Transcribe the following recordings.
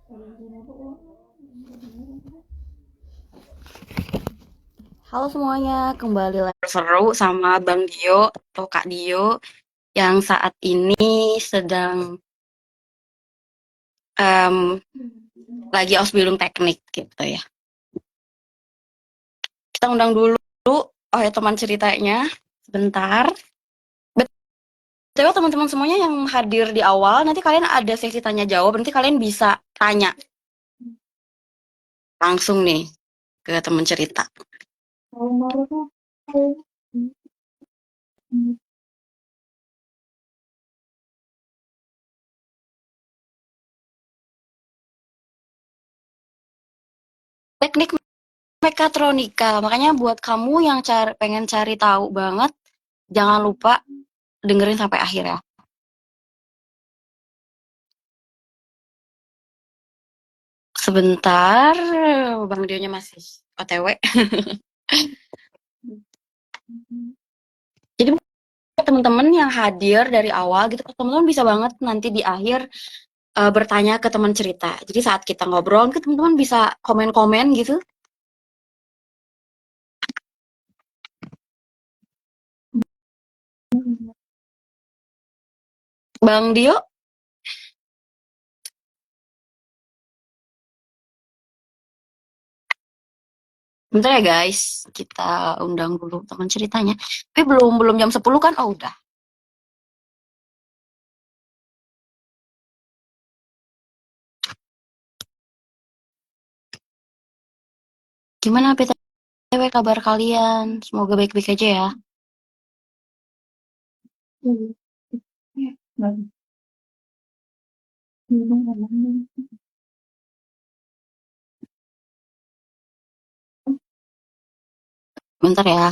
Halo semuanya, kembali lagi seru sama Bang Dio atau Kak Dio yang saat ini sedang em, lagi ausbildung teknik gitu ya. Kita undang dulu oh ya teman ceritanya sebentar. Betul teman-teman semuanya yang hadir di awal, nanti kalian ada sesi tanya jawab, nanti kalian bisa tanya langsung nih ke teman cerita. Teknik mekatronika, makanya buat kamu yang pengen cari tahu banget, jangan lupa dengerin sampai akhir ya. Sebentar, Bang Dionya masih OTW. Jadi teman-teman yang hadir dari awal gitu, teman-teman bisa banget nanti di akhir bertanya ke teman cerita. Jadi saat kita ngobrol, ke teman-teman bisa komen-komen gitu. Bang Dio, bentar ya guys, kita undang dulu teman ceritanya. Tapi belum belum jam 10 kan? Oh udah. Gimana BTW kabar kalian? Semoga baik-baik aja ya. Bentar ya.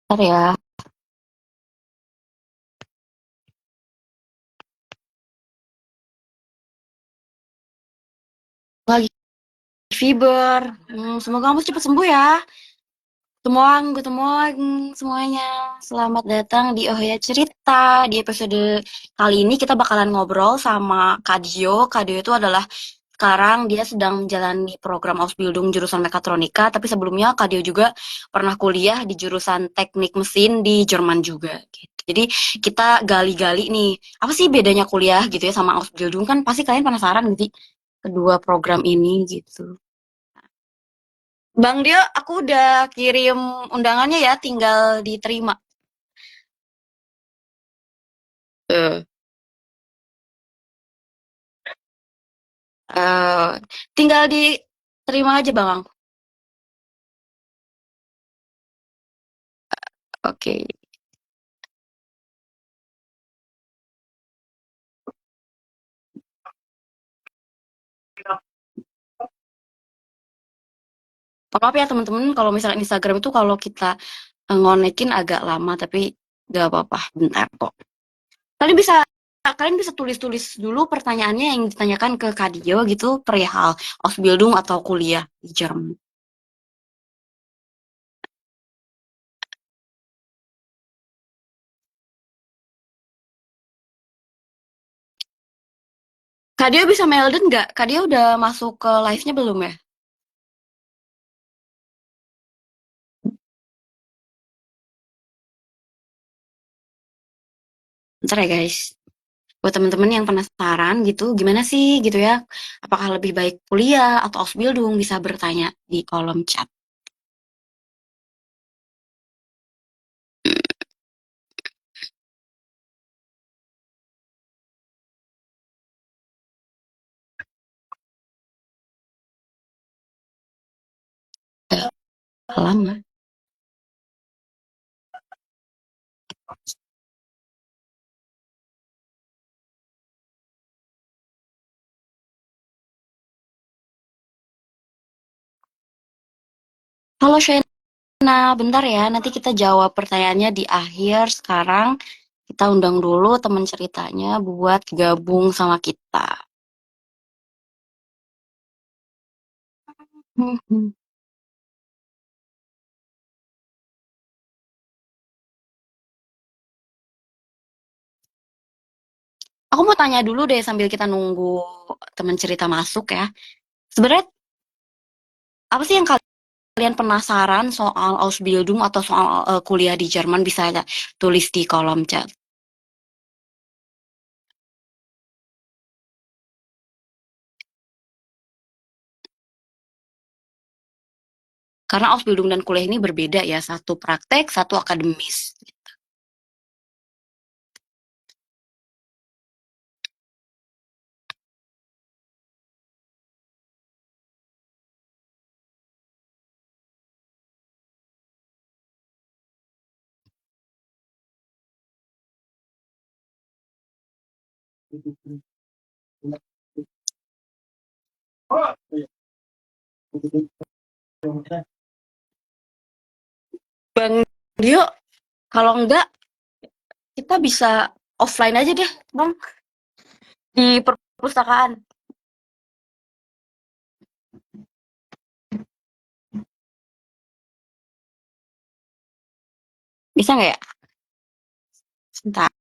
Bentar ya. Lagi fever. Semoga kamu cepat sembuh ya. Good morning semuanya. Selamat datang di Oh Ya Cerita. Di episode kali ini kita bakalan ngobrol sama Kak Dio. Kak Dio itu adalah sekarang dia sedang menjalani program Ausbildung jurusan mekatronika, tapi sebelumnya Kak Dio juga pernah kuliah di jurusan teknik mesin di Jerman juga gitu. Jadi kita gali-gali nih, apa sih bedanya kuliah gitu ya sama Ausbildung, kan pasti kalian penasaran gitu kedua program ini gitu. Bang Dio, aku udah kirim undangannya ya, tinggal diterima. Eh, eh, tinggal diterima aja, Bang. Oke. Maaf ya teman-teman, kalau misalnya Instagram itu kalau kita ngonekin agak lama, tapi gak apa-apa, bentar kok. Kalian bisa kalian bisa tulis-tulis dulu pertanyaannya yang ditanyakan ke Kadio gitu perihal Ausbildung atau kuliah di Jerman. Kadio bisa melden nggak? Kadio udah masuk ke live-nya belum ya? Bentar ya guys. Buat teman-teman yang penasaran gitu, gimana sih gitu ya? Apakah lebih baik kuliah atau Ausbildung? Bisa bertanya di kolom chat. Udah lama. Halo Shena, bentar ya. Nanti kita jawab pertanyaannya di akhir. Sekarang kita undang dulu teman ceritanya buat gabung sama kita. Hmm. Aku mau tanya dulu deh sambil kita nunggu teman cerita masuk ya. Sebenarnya apa sih yang kalian penasaran soal Ausbildung atau soal kuliah di Jerman, bisa aja tulis di kolom chat. Karena Ausbildung dan kuliah ini berbeda ya, satu praktek, satu akademis. Bang Dio, kalau enggak kita bisa offline aja deh, Bang, di perpustakaan. Bisa nggak ya? Sebentar.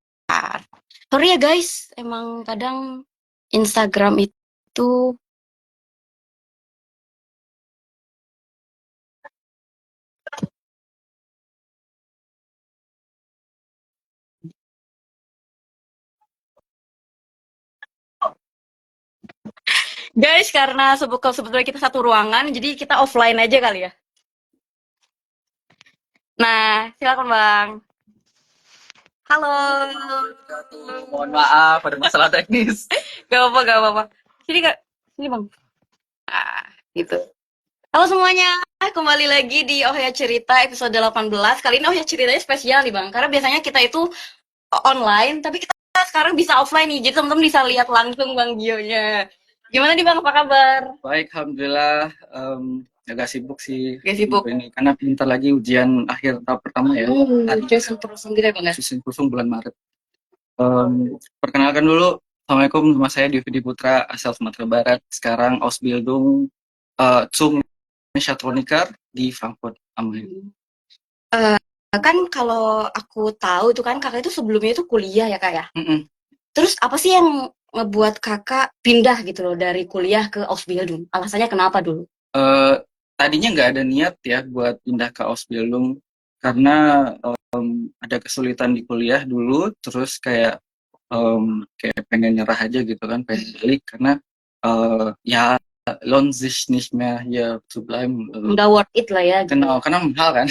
Sorry ya guys, emang kadang Instagram itu guys, karena sebetulnya kita satu ruangan, jadi kita offline aja kali ya. Nah, silakan Bang. Halo. Mohon maaf, ada masalah teknis. Gak apa-apa, gak apa-apa. Sini Kak, sini Bang. Ah, gitu. Halo semuanya, kembali lagi di Oh Ya Cerita episode 18. Kali ini Oh Ya Ceritanya spesial nih Bang, karena biasanya kita itu online, tapi kita sekarang bisa offline nih, jadi teman-teman bisa lihat langsung Bang Gionya. Gimana nih Bang, apa kabar? Baik, alhamdulillah. Agak sibuk sih Gak sibuk? minggu ini karena bentar lagi ujian akhir tahap pertama ya. Jurusan terusan gitu ya Bang ya? Susun kusung bulan Maret. Perkenalkan dulu, Assalamualaikum, nama saya Dividi Putra, asal Sumatera Barat. Sekarang Ausbildung zum Mechatroniker di Frankfurt am Main. Kan kalau aku tahu itu kan kakak itu sebelumnya itu kuliah ya Kak ya? Mm-mm. Terus apa sih yang ngebuat kakak pindah gitu loh dari kuliah ke Ausbildung? Alasannya kenapa dulu? Eh, Tadinya nggak ada niat ya buat pindah ke Ausbildung karena ada kesulitan di kuliah dulu, terus kayak pengen nyerah aja gitu kan, pengen balik karena ya lohnt sich nicht mehr hier zu bleiben. Nggak worth it lah ya gitu. Karena mahal kan.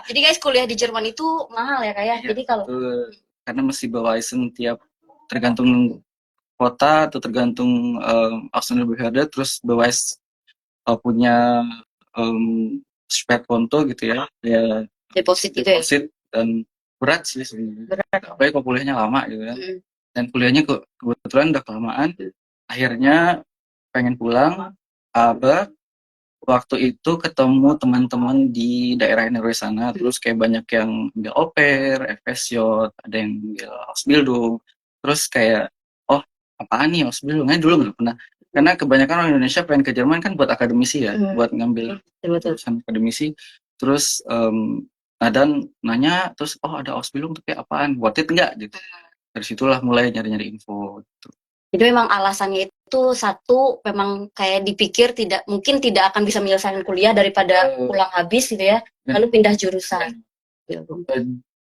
Jadi guys, kuliah di Jerman itu mahal ya kayak. Iya, Jadi kalau betul. Karena mesti beweisen tiap tergantung kota atau tergantung Auslandsbehörde, terus beweis punya Sperrkonto gitu ya, ya deposit gitu ya. deposit, dan berat sih sebenarnya. Berat. Apalagi kalau kuliahnya lama gitu kan. Mm. Dan kuliahnya kebetulan udah kelamaan. Akhirnya pengen pulang, aber waktu itu ketemu teman-teman di daerah NRW sana, terus kayak banyak yang ambil au pair, FSJ, ada yang ambil Ausbildung, terus kayak, oh apaan nih Ausbildung? Dulu nggak pernah, karena kebanyakan orang Indonesia pengen ke Jerman kan buat akademisi ya, buat ngambil jurusan akademisi, terus Nadan nanya, terus oh ada Ausbildung tapi apaan? Worth it nggak gitu? Dari situlah mulai nyari-nyari info. Gitu. Jadi memang alasannya itu satu, memang kayak dipikir mungkin tidak akan bisa menyelesaikan kuliah daripada pulang habis gitu ya, lalu pindah jurusan.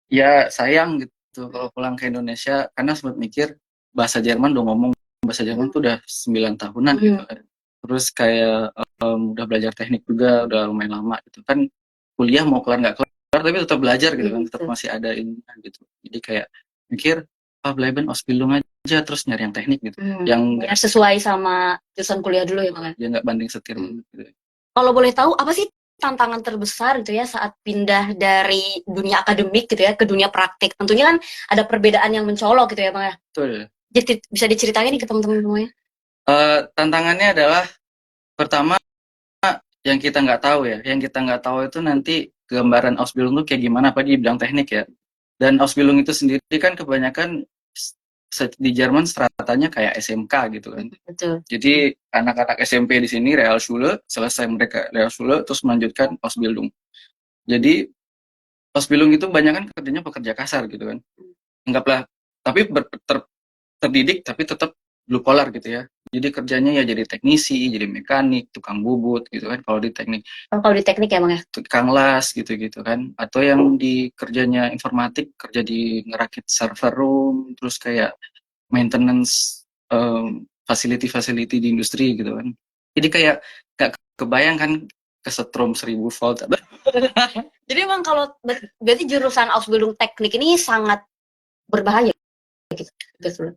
Ya sayang gitu kalau pulang ke Indonesia, karena sempat mikir bahasa Jerman udah ngomong bahasa Jerman tuh udah 9 tahunan gitu kan. Terus kayak udah belajar teknik juga udah lumayan lama gitu kan, kuliah mau kelar nggak kelar tapi tetap belajar gitu kan, tetap masih ada ini gitu. Jadi kayak mikir bleiben Ausbildung aja, terus nyari yang teknik gitu, yang sesuai sama jurusan kuliah dulu ya Bang. Ya nggak banding setir gitu. Kalau boleh tahu apa sih tantangan terbesar gitu ya saat pindah dari dunia akademik gitu ya ke dunia praktik? Tentunya kan ada perbedaan yang mencolok gitu ya Bang ya. Betul. Jadi bisa diceritain nih ke teman-teman semuanya. Tantangannya adalah pertama yang kita nggak tahu ya, yang kita nggak tahu itu nanti gambaran Ausbildung tuh kayak gimana, apa di bidang teknik ya. Dan Ausbildung itu sendiri kan kebanyakan di Jerman stratanya kayak SMK gitu kan. Betul. Jadi anak-anak SMP di sini Realschule, selesai mereka Realschule terus melanjutkan Ausbildung. Jadi Ausbildung itu banyak kan kerjanya pekerja kasar gitu kan. Anggaplah, tapi terdidik tapi tetap blue collar gitu ya. Jadi kerjanya ya jadi teknisi, jadi mekanik, tukang bubut gitu kan kalau di teknik. Kalau di teknik ya Bang ya. Tukang las gitu-gitu kan. Atau yang di kerjanya informatik, kerja di ngerakit server room, terus kayak maintenance facility-facility di industri gitu kan. Jadi kayak gak kebayang kan kesetrum 1000 volt. Jadi emang kalau berarti jurusan Ausbildung teknik ini sangat berbahaya gitu. Betul.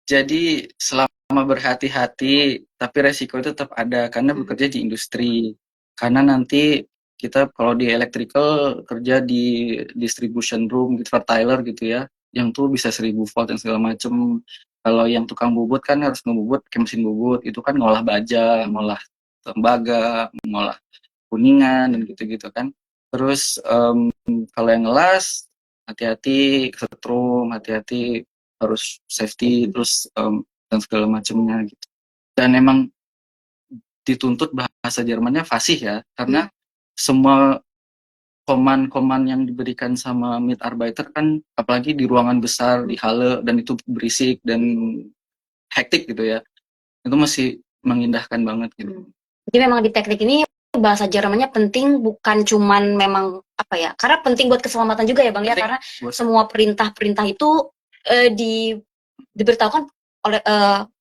Jadi selama berhati-hati, tapi resiko itu tetap ada karena bekerja di industri. Karena nanti kita kalau di electrical kerja di distribution room, gitu, vertailer gitu ya, yang tuh bisa 1000 volt dan segala macem. Kalau yang tukang bubut kan harus ngebubut kayak mesin bubut, itu kan ngolah baja, ngolah tembaga, ngolah kuningan dan gitu-gitu kan. Terus kalau yang ngelas hati-hati kesetrum, hati-hati harus safety terus dan segala macamnya gitu. Dan emang dituntut bahasa Jermannya fasih ya, karena semua koman-koman yang diberikan sama Mitarbeiter kan apalagi di ruangan besar di halle dan itu berisik dan hektik gitu ya. Itu masih mengindahkan banget gitu. Jadi memang di teknik ini bahasa Jermannya penting, bukan cuman memang apa ya, karena penting buat keselamatan juga ya Bang ya, karena semua perintah-perintah itu diberitahukan oleh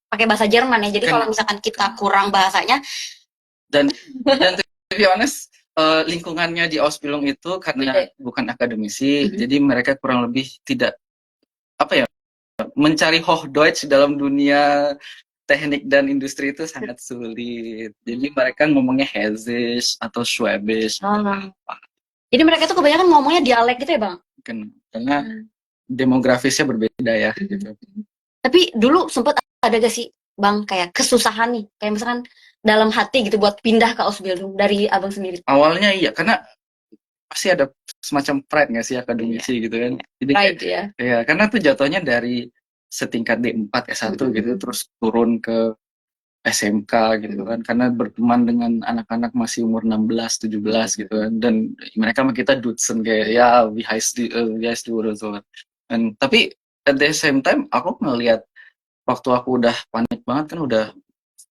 pakai bahasa Jerman ya. Jadi kalau misalkan kita kurang bahasanya dan to be honest, lingkungannya di Ausbildung itu karena bukan akademisi, jadi mereka kurang lebih tidak apa ya, mencari Hochdeutsch dalam dunia teknik dan industri itu sangat sulit. Jadi mereka ngomongnya Hessisch atau Schwäbisch. Jadi mereka tuh kebanyakan ngomongnya dialek gitu ya Bang? Karena demografisnya berbeda ya. Gitu. Tapi dulu sempat ada gak sih Bang kayak kesusahan nih, kayak misalkan dalam hati gitu buat pindah ke Ausbildung dari Abang sendiri? Awalnya iya, karena pasti ada semacam pride nggak sih akademisi gitu kan. Jadi pride ya. Ya, karena tuh jatuhnya dari setingkat D4 S1 gitu terus turun ke SMK gitu kan, karena berteman dengan anak-anak masih umur 16 17 gitu kan, dan mereka sama kita Dudsen kayak ya we heist dulu tuh. Dan tapi at the same time aku ngelihat waktu aku udah panik banget kan, udah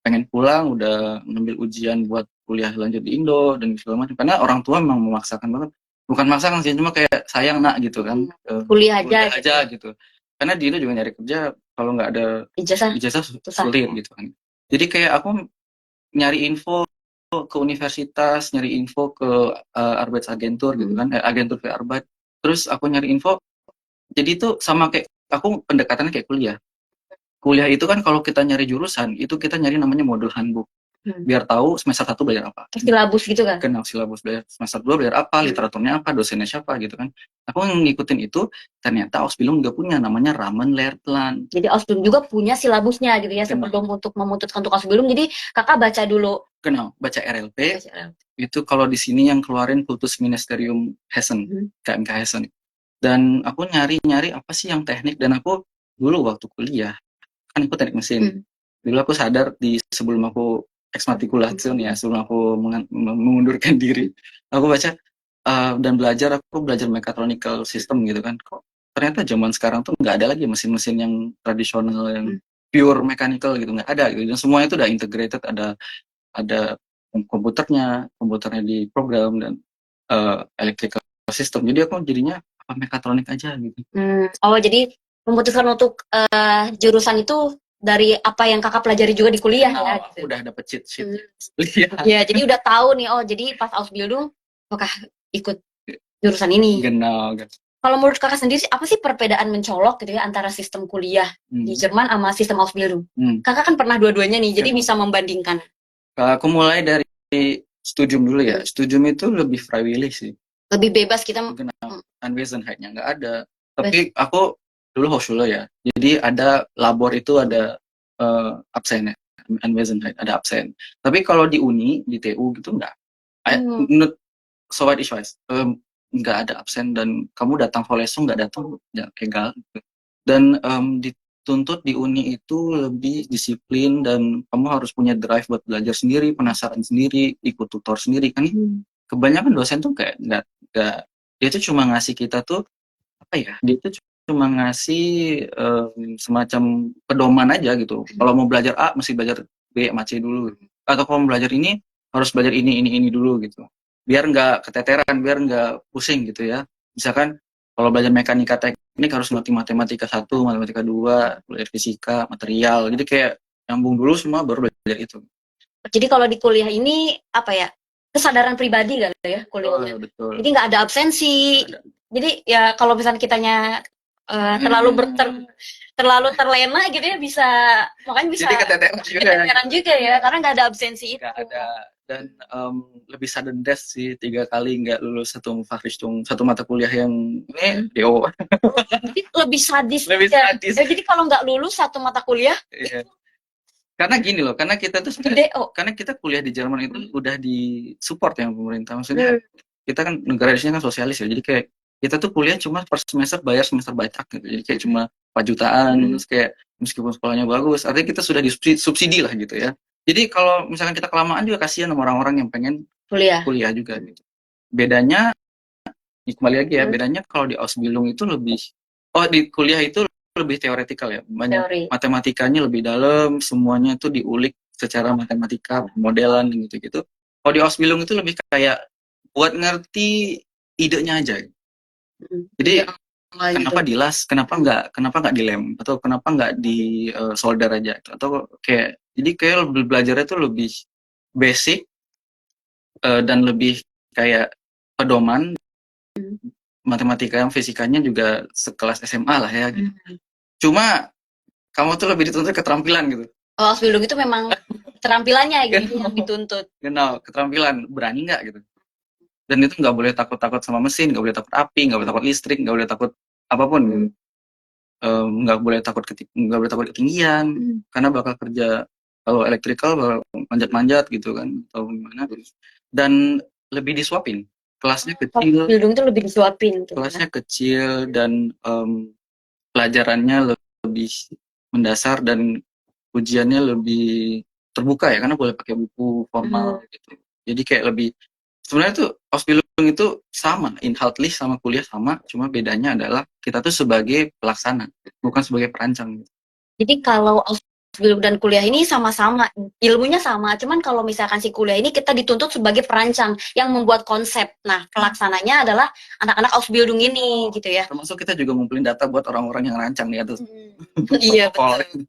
pengen pulang, udah ngambil ujian buat kuliah lanjut di Indo dan segala macam, karena orang tua memang memaksakan banget, bukan maksakan sih, cuma kayak sayang nak gitu kan, kuliah aja gitu. Karena di Indo juga nyari kerja kalau nggak ada ijazah sulit gitu kan. Jadi kayak aku nyari info ke universitas, nyari info ke Arbeitsagentur gitu kan, agentur für Arbeit. Terus aku nyari info, jadi itu sama kayak aku pendekatannya kayak kuliah. Kuliah itu kan kalau kita nyari jurusan, itu kita nyari namanya modul handbook. Biar tahu semester 1 belajar apa. Silabus gitu kan? Kenal silabus, belajar semester 2 belajar apa, literaturnya apa, dosennya siapa gitu kan. Aku ngikutin itu, ternyata Ausbildung juga punya namanya Rahmenlehrplan. Jadi Ausbildung juga punya silabusnya gitu ya, sebelum untuk memutuskan untuk Ausbildung. Jadi kakak baca dulu. Kenal, baca RLP. Itu kalau di sini yang keluarin Kultusministerium Hessen, KMK Hessen. Dan aku nyari-nyari apa sih yang teknik, dan aku dulu waktu kuliah kan aku teknik mesin. Dulu aku sadar sebelum aku eksmatrikulasi ya, sebelum aku mengundurkan diri, aku baca dan aku belajar mechatronical system gitu kan. Kok ternyata zaman sekarang tuh nggak ada lagi mesin-mesin yang tradisional yang pure mechanical gitu, nggak ada gitu. Dan semua itu udah integrated, ada komputernya di program dan electrical system. Jadi aku jadinya mekatronik aja gitu. Oh, jadi memutuskan untuk jurusan itu dari apa yang kakak pelajari juga di kuliah ya? Gitu. Udah dapet cheat sheet. Ya, jadi udah tahu nih, oh jadi pas Ausbildung, apakah ikut jurusan ini? Genau. Kalau menurut kakak sendiri, apa sih perbedaan mencolok gitu ya antara sistem kuliah di Jerman sama sistem Ausbildung? Kakak kan pernah dua-duanya nih, jadi bisa membandingkan. Aku mulai dari studium dulu ya. Studium itu lebih freiwillig sih. Lebih bebas kita. Anwesenheitnya nggak ada. Tapi aku dulu Hochschule ya. Jadi ada labor itu ada absennya. Anwesenheit, ada absen. Tapi kalau di Uni, di TU gitu nggak. Soweit ich weiß, nggak ada absen, dan kamu datang Vorlesung nggak datang, ya egal. Dan dituntut di Uni itu lebih disiplin, dan kamu harus punya drive buat belajar sendiri, penasaran sendiri, ikut tutor sendiri kan. Kebanyakan dosen tuh kayak nggak, dia tuh cuma ngasih kita tuh apa ya, dia tuh cuma ngasih semacam pedoman aja gitu. Kalau mau belajar A mesti belajar B sama C dulu. Atau kalau mau belajar ini harus belajar ini dulu gitu. Biar nggak keteteran, biar nggak pusing gitu ya. Misalkan kalau belajar mekanika teknik harus ngerti matematika 1, matematika 2, belajar fisika, material. Jadi kayak nyambung dulu semua baru belajar itu. Jadi kalau di kuliah ini apa ya, kesadaran pribadi kali ya kuliahnya. Betul. Jadi nggak ada absensi. Jadi ya kalau misalnya kitanya terlalu terlena gitu ya bisa, makanya bisa Jadi keteteran juga ya karena nggak ada absensi itu. Nggak ada. Dan lebih sudden death sih, 3 kali nggak lulus satu mata kuliah yang ini DO. Jadi lebih sadis. Lebih ya. sadis. Jadi kalau nggak lulus satu mata kuliah, Iya. Karena gini loh, karena kita tuh karena kita kuliah di Jerman itu udah di support yang pemerintah. Maksudnya kita kan negara di sini kan sosialis ya. Jadi kayak kita tuh kuliah cuma per semester bayar semester bacak gitu. Jadi kayak cuma 4 jutaan, terus kayak meskipun sekolahnya bagus, artinya kita sudah disubsidi lah gitu ya. Jadi kalau misalkan kita kelamaan juga kasihan sama orang-orang yang pengen kuliah juga gitu. Bedanya, kembali lagi ya, bedanya kalau di Ausbildung itu lebih, di kuliah itu lebih teoretikal ya, banyak matematikanya lebih dalam, semuanya itu diulik secara matematika, modelan gitu-gitu. Kalau di Ausbildung itu lebih kayak buat ngerti idenya aja. Jadi kenapa dilas, kenapa nggak dilem, atau kenapa nggak di solder aja, atau kayak jadi kayak belajarnya itu lebih basic dan lebih kayak pedoman. Matematika yang fisikanya juga sekelas SMA lah ya gitu. Cuma kamu tuh lebih dituntut keterampilan gitu. Oh, Ausbildung itu memang keterampilannya gitu yang dituntut. Genau, keterampilan, berani nggak gitu. Dan itu nggak boleh takut-takut sama mesin, nggak boleh takut api, nggak boleh takut listrik, nggak boleh takut apapun gitu. Nggak boleh takut ketinggian, karena bakal kerja kalau electrical bakal manjat-manjat gitu kan, atau gimana. Dan lebih disuapin. Kelasnya kecil. Ausbildung itu lebih disuapin. Kelasnya kecil dan pelajarannya lebih mendasar dan ujiannya lebih terbuka ya, karena boleh pakai buku formal gitu. Jadi kayak lebih, sebenarnya tuh Ausbildung itu sama, inhaltlich sama kuliah sama, cuma bedanya adalah kita tuh sebagai pelaksana, bukan sebagai perancang. Jadi kalau Ausbildung dan kuliah ini sama-sama, ilmunya sama, cuman kalau misalkan si kuliah ini kita dituntut sebagai perancang yang membuat konsep. Nah, pelaksananya adalah anak-anak Ausbildung ini gitu ya. Termasuk kita juga ngumpulin data buat orang-orang yang rancang nih atas. Iya, betul.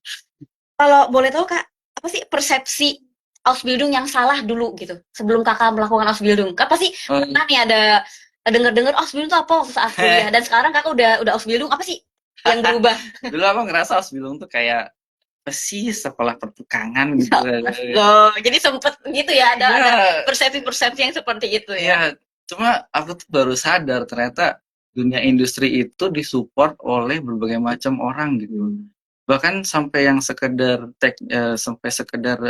Kalau boleh tahu Kak, apa sih persepsi Ausbildung yang salah dulu gitu sebelum Kakak melakukan Ausbildung? Kan pasti pernah nih ada dengar-dengar Ausbildung itu apa waktu saat kuliah, dan sekarang Kakak udah Ausbildung, apa sih yang berubah? Dulu aku ngerasa Ausbildung tuh kayak apa sih, sekolah pertukangan gitu. Loh, jadi sempet gitu ya ada persepsi-persepsi yang seperti itu ya. Iya, cuma aku tuh baru sadar ternyata dunia industri itu disupport oleh berbagai macam orang gitu. Bahkan sampai yang sekedar sampai sekedar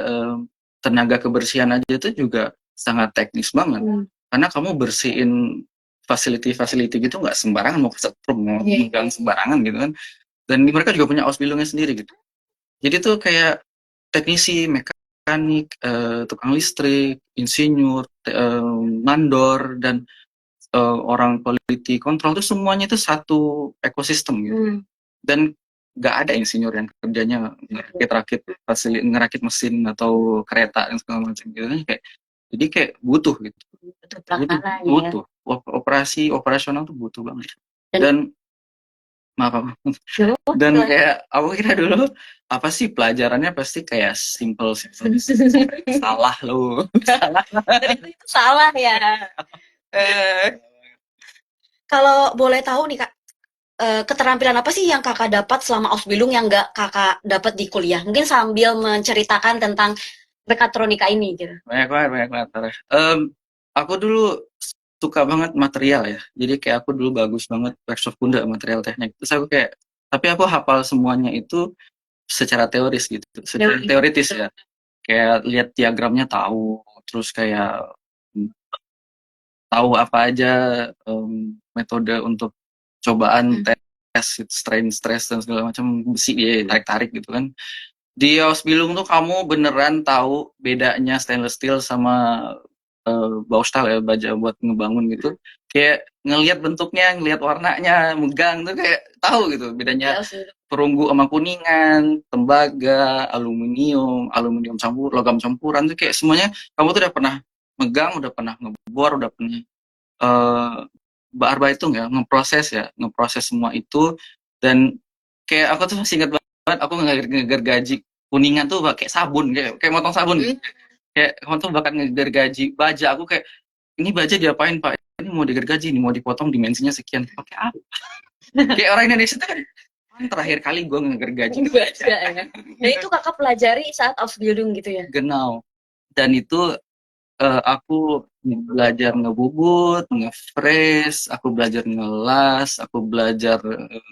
tenaga kebersihan aja itu juga sangat teknis banget. Karena kamu bersihin facility gitu nggak sembarangan, mau kesetrum, mau megang sembarangan gitu kan. Dan mereka juga punya Ausbildungnya sendiri gitu. Jadi tuh kayak teknisi, mekanik, tukang listrik, insinyur, mandor, dan orang quality control tuh semuanya itu satu ekosistem gitu. Dan nggak ada insinyur yang kerjanya ngerakit mesin atau kereta dan segala macam gitu kan, kayak jadi kayak butuh gitu. Butuh. Operasional tuh butuh banget. Dan maaf. Dan kayak aku kira dulu apa sih pelajarannya pasti kayak simple. Salah lu. Salah ya. Kalau boleh tahu nih Kak, keterampilan apa sih yang Kakak dapat selama Ausbildung yang nggak Kakak dapat di kuliah? Mungkin sambil menceritakan tentang mekatronika ini gitu. Banyak banget. Aku dulu suka banget material ya. Jadi kayak aku dulu bagus banget Werkstofkunde material teknik. Terus aku kayak, tapi aku hafal semuanya itu secara teoris gitu. Secara teoritis ya. Kayak lihat diagramnya tahu, terus kayak tahu apa aja metode untuk cobaan tes strain stress dan segala macam besi dia tarik gitu kan. Di Ausbildung tuh kamu beneran tahu bedanya stainless steel sama Baustal ya, baja buat ngebangun gitu. Kayak ngelihat bentuknya, ngelihat warnanya, megang tuh kayak tahu gitu bedanya perunggu sama kuningan, tembaga, aluminium campur, logam campuran tuh kayak semuanya kamu tuh udah pernah megang, udah pernah ngebor, udah pernah eh bearbeitung ya, ngeproses semua itu. Dan kayak aku tuh masih ingat banget aku ngegergaji kuningan tuh kayak sabun, kayak motong sabun gitu. Kayak kamu tuh bakal ngegergaji baja, aku kayak ini baja diapain Pak? Ini mau digergaji, ini mau dipotong dimensinya sekian. Pakai apa? Kayak orang Indonesia tuh kan terakhir kali gue ngegergaji baja ya. Dan itu kakak pelajari saat Ausbildung gitu ya? Genau. Dan itu aku belajar ngebubut, ngefresh, aku belajar ngelas, aku belajar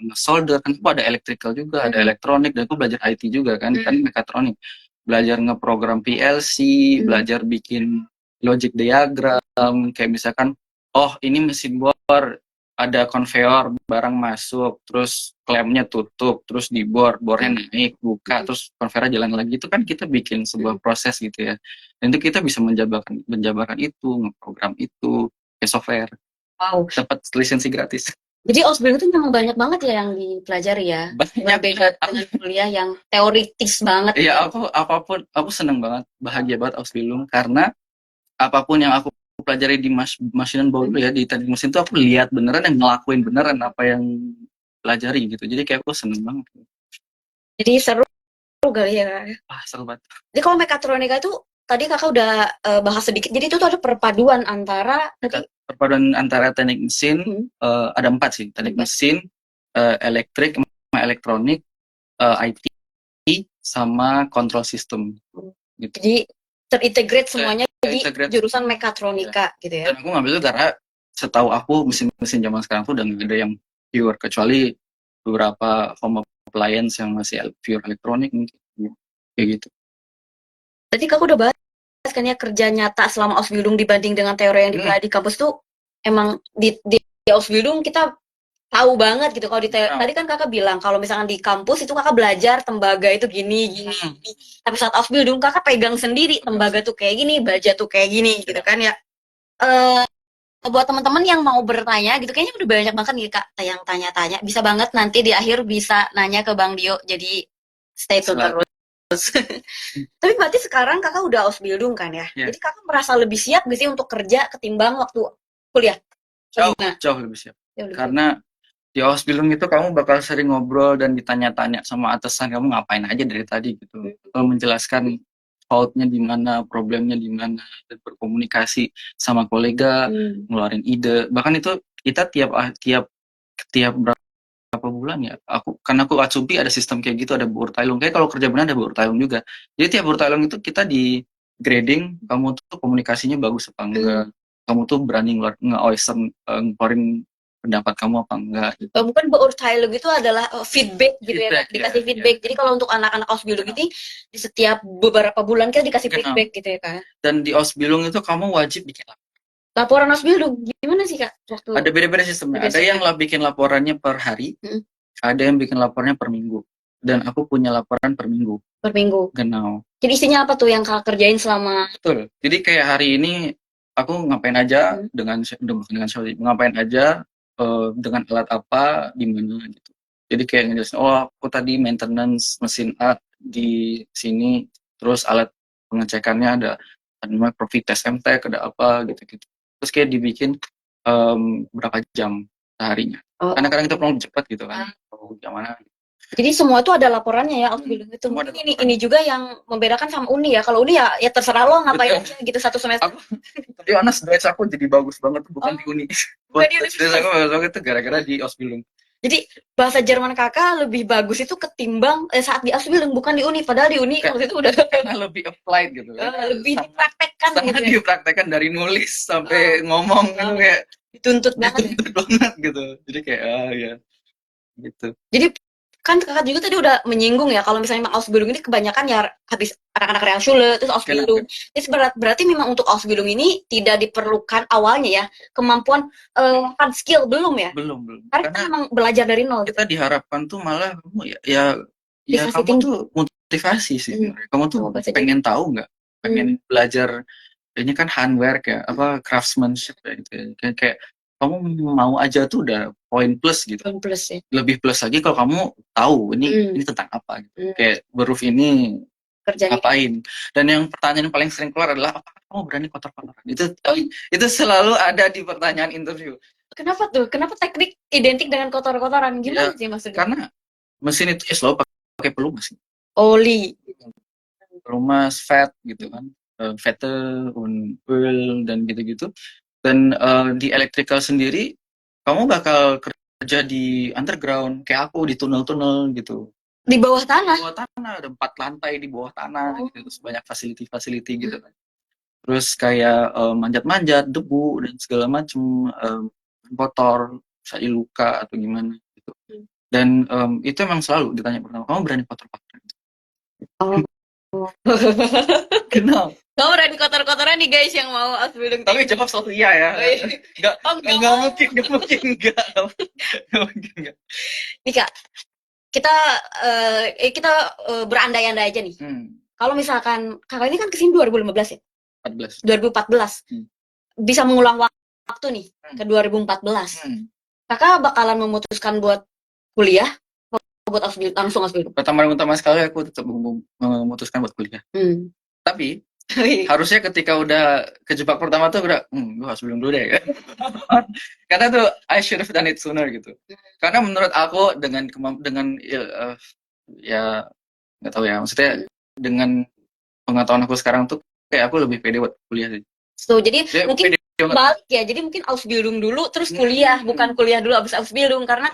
ngesolder. Kan aku ada electrical juga, ada elektronik, dan aku belajar IT juga kan mekatronik. Belajar ngeprogram PLC, belajar bikin logic diagram, kayak misalkan, oh ini mesin bor, ada konveyor, barang masuk, terus klemnya tutup, terus dibor, bornya naik, buka, terus konveyornya jalan lagi. Itu kan kita bikin sebuah proses gitu ya. Dan itu kita bisa menjabarkan itu, ngeprogram itu, kayak software. Wow. Dapat lisensi gratis. Jadi Ausbildung itu memang banyak banget ya yang dipelajari ya. Banyak. Berbeda dengan kuliah yang teoritis banget. Iya, aku seneng banget, bahagia banget Ausbildung karena apapun yang aku pelajari di Machine Bau ya, di teknik mesin itu aku lihat beneran dan ngelakuin beneran apa yang pelajari gitu. Jadi kayak aku seneng banget. Jadi seru kali ya. Seru banget. Jadi kalau mekatronika itu tadi kakak udah bahas sedikit. Jadi itu tuh ada perpaduan antara teknik mesin. Ada 4 sih, teknik mesin, elektrik, elektronik, IT, sama control system. Gitu. Jadi terintegrate semuanya di jurusan mekatronika gitu ya. Dan aku ngambil itu karena setahu aku mesin-mesin zaman sekarang tuh udah nggak ada yang pure, kecuali beberapa home appliance yang masih pure elektronik mungkin. Kayak gitu. Tadi kakak udah bahas kan ya kerja nyata selama Ausbildung dibanding dengan teori yang dipelajari di kampus tuh emang di Ausbildung kita tahu banget gitu. Kalau di tadi kan kakak bilang kalau misalkan di kampus itu kakak belajar tembaga itu gini. Tapi saat Ausbildung kakak pegang sendiri tembaga tuh kayak gini, baja tuh kayak gini gitu kan ya. Buat teman-teman yang mau bertanya gitu, kayaknya udah banyak banget nih kak yang tanya-tanya. Bisa banget nanti di akhir bisa nanya ke Bang Dio. Jadi stay tune terus. Tapi berarti sekarang kakak udah Ausbildung kan ya? Jadi kakak merasa lebih siap gak sih untuk kerja ketimbang waktu kuliah? Jauh lebih siap. Karena di Ausbildung itu kamu bakal sering ngobrol dan ditanya-tanya sama atasan kamu ngapain aja dari tadi gitu. Menjelaskan faultnya di mana, problemnya di mana, dan berkomunikasi sama kolega, ngeluarin ide. Bahkan itu kita tiap berapa bulan ya, karena aku Atsubi ada sistem kayak gitu, ada beurteilung. Kayak kalau kerja benar ada beurteilung juga. Jadi tiap beurteilung itu kita di grading, kamu tuh komunikasinya bagus apa enggak, kamu tuh berani ngeluarin pendapat kamu apa enggak gitu. Bukan beurteilung itu adalah feedback gitu ya, dikasih feedback. Jadi kalau untuk anak-anak Ausbildung ini di setiap beberapa bulan kita dikasih feedback gitu ya kan. Dan di Ausbildung itu kamu wajib bikin laporan Ausbildung gimana sih kak? Ada beda-beda sistemnya. Ada yang bikin laporannya per hari, ada yang bikin laporannya per minggu. Dan aku punya laporan per minggu. Per minggu. Genau. Jadi isinya apa tuh yang kakak kerjain selama? Betul. Jadi kayak hari ini aku ngapain aja dengan ngapain aja, dengan alat apa, di mana gitu. Jadi kayak ngejelasin, aku tadi maintenance mesin A di sini, terus alat pengecekannya ada namanya Profit Test MTech, ada apa gitu-gitu. Terus kayak dibikin berapa jam seharinya. Karena kadang kita perlu cepat gitu kan. Gimana? Jadi semua itu ada laporannya ya Ausbildung itu. Mungkin ini juga yang membedakan sama Uni ya. Kalau Uni ya terserah lo ngapain aja gitu satu semester. Tapi honest, Dutch aku jadi bagus banget bukan di Uni. Buat Dutch aku bagus itu gara-gara di Ausbildung. Jadi bahasa Jerman kakak lebih bagus itu ketimbang saat di Ausbildung, bukan di Uni. Padahal di Uni waktu itu udah karena lebih applied gitu. Lebih dipraktekkan gitu. Dipraktekkan dari nulis sampai ngomong gitu kayak dituntut banget. Dituntut banget gitu. Jadi kayak ya gitu. Jadi kan kakak juga tadi udah menyinggung ya kalau misalnya memang Ausbildung ini kebanyakan ya habis anak-anak Realschule terus Ausbildung. Jadi berarti memang untuk Ausbildung ini tidak diperlukan awalnya ya kemampuan hard skill belum ya? Belum. Karena kita memang belajar dari nol. Kita diharapkan tuh malah kamu ya kamu tuh motivasi sih. Kamu tuh pengen tahu nggak? Pengen belajar ini kan handwork ya, craftsmanship ya, gitu ya. Kayak kamu mau aja tuh udah poin plus gitu. Poin plus ya. Lebih plus lagi kalau kamu tahu ini tentang apa gitu. Kayak beruf ini Kerjanya ngapain. Dan yang pertanyaan paling sering keluar adalah apakah kamu berani kotor-kotoran? Itu selalu ada di pertanyaan interview. Kenapa tuh? Kenapa teknik identik dengan kotor-kotoran? Gimana sih maksudnya? Karena mesin itu selalu pakai pelumas. Oli. Pelumas, fat gitu kan. Vete, oil, dan gitu-gitu. Dan di electrical sendiri, kamu bakal kerja di underground, kayak aku di tunnel-tunnel gitu. Di bawah tanah? Di bawah tanah, ada 4 lantai di bawah tanah, gitu. Terus banyak facility-facility gitu kan. Terus kayak manjat-manjat, debu, dan segala macam, kotor, bisa luka atau gimana gitu. Dan itu emang selalu ditanya pertama, kamu berani kotor-kotoran? Oh. Kenal. Kamu berani kotor-kotoran nih guys yang mau Ausbildung. Tapi jawab selalu iya ya. Nggak mungkin enggak. Nih Kak, kita berandai-andai aja nih. Kalau misalkan kakak ini kan kesini 2015 ya? 2014. Bisa mengulang waktu nih ke 2014. Kakak bakalan memutuskan buat kuliah, buat langsung Ausbildung? Pertama sekali aku tetap memutuskan buat kuliah. Tapi harusnya ketika udah kejebak pertama tuh udah gue harus belum dulu deh. Karena tuh I should have done it sooner gitu. Karena menurut aku dengan ya nggak tahu ya, maksudnya dengan pengetahuan aku sekarang tuh kayak aku lebih pede buat kuliah sih. So, jadi mungkin balik ya, jadi mungkin Ausbildung dulu terus kuliah, bukan kuliah dulu abis Ausbildung. Karena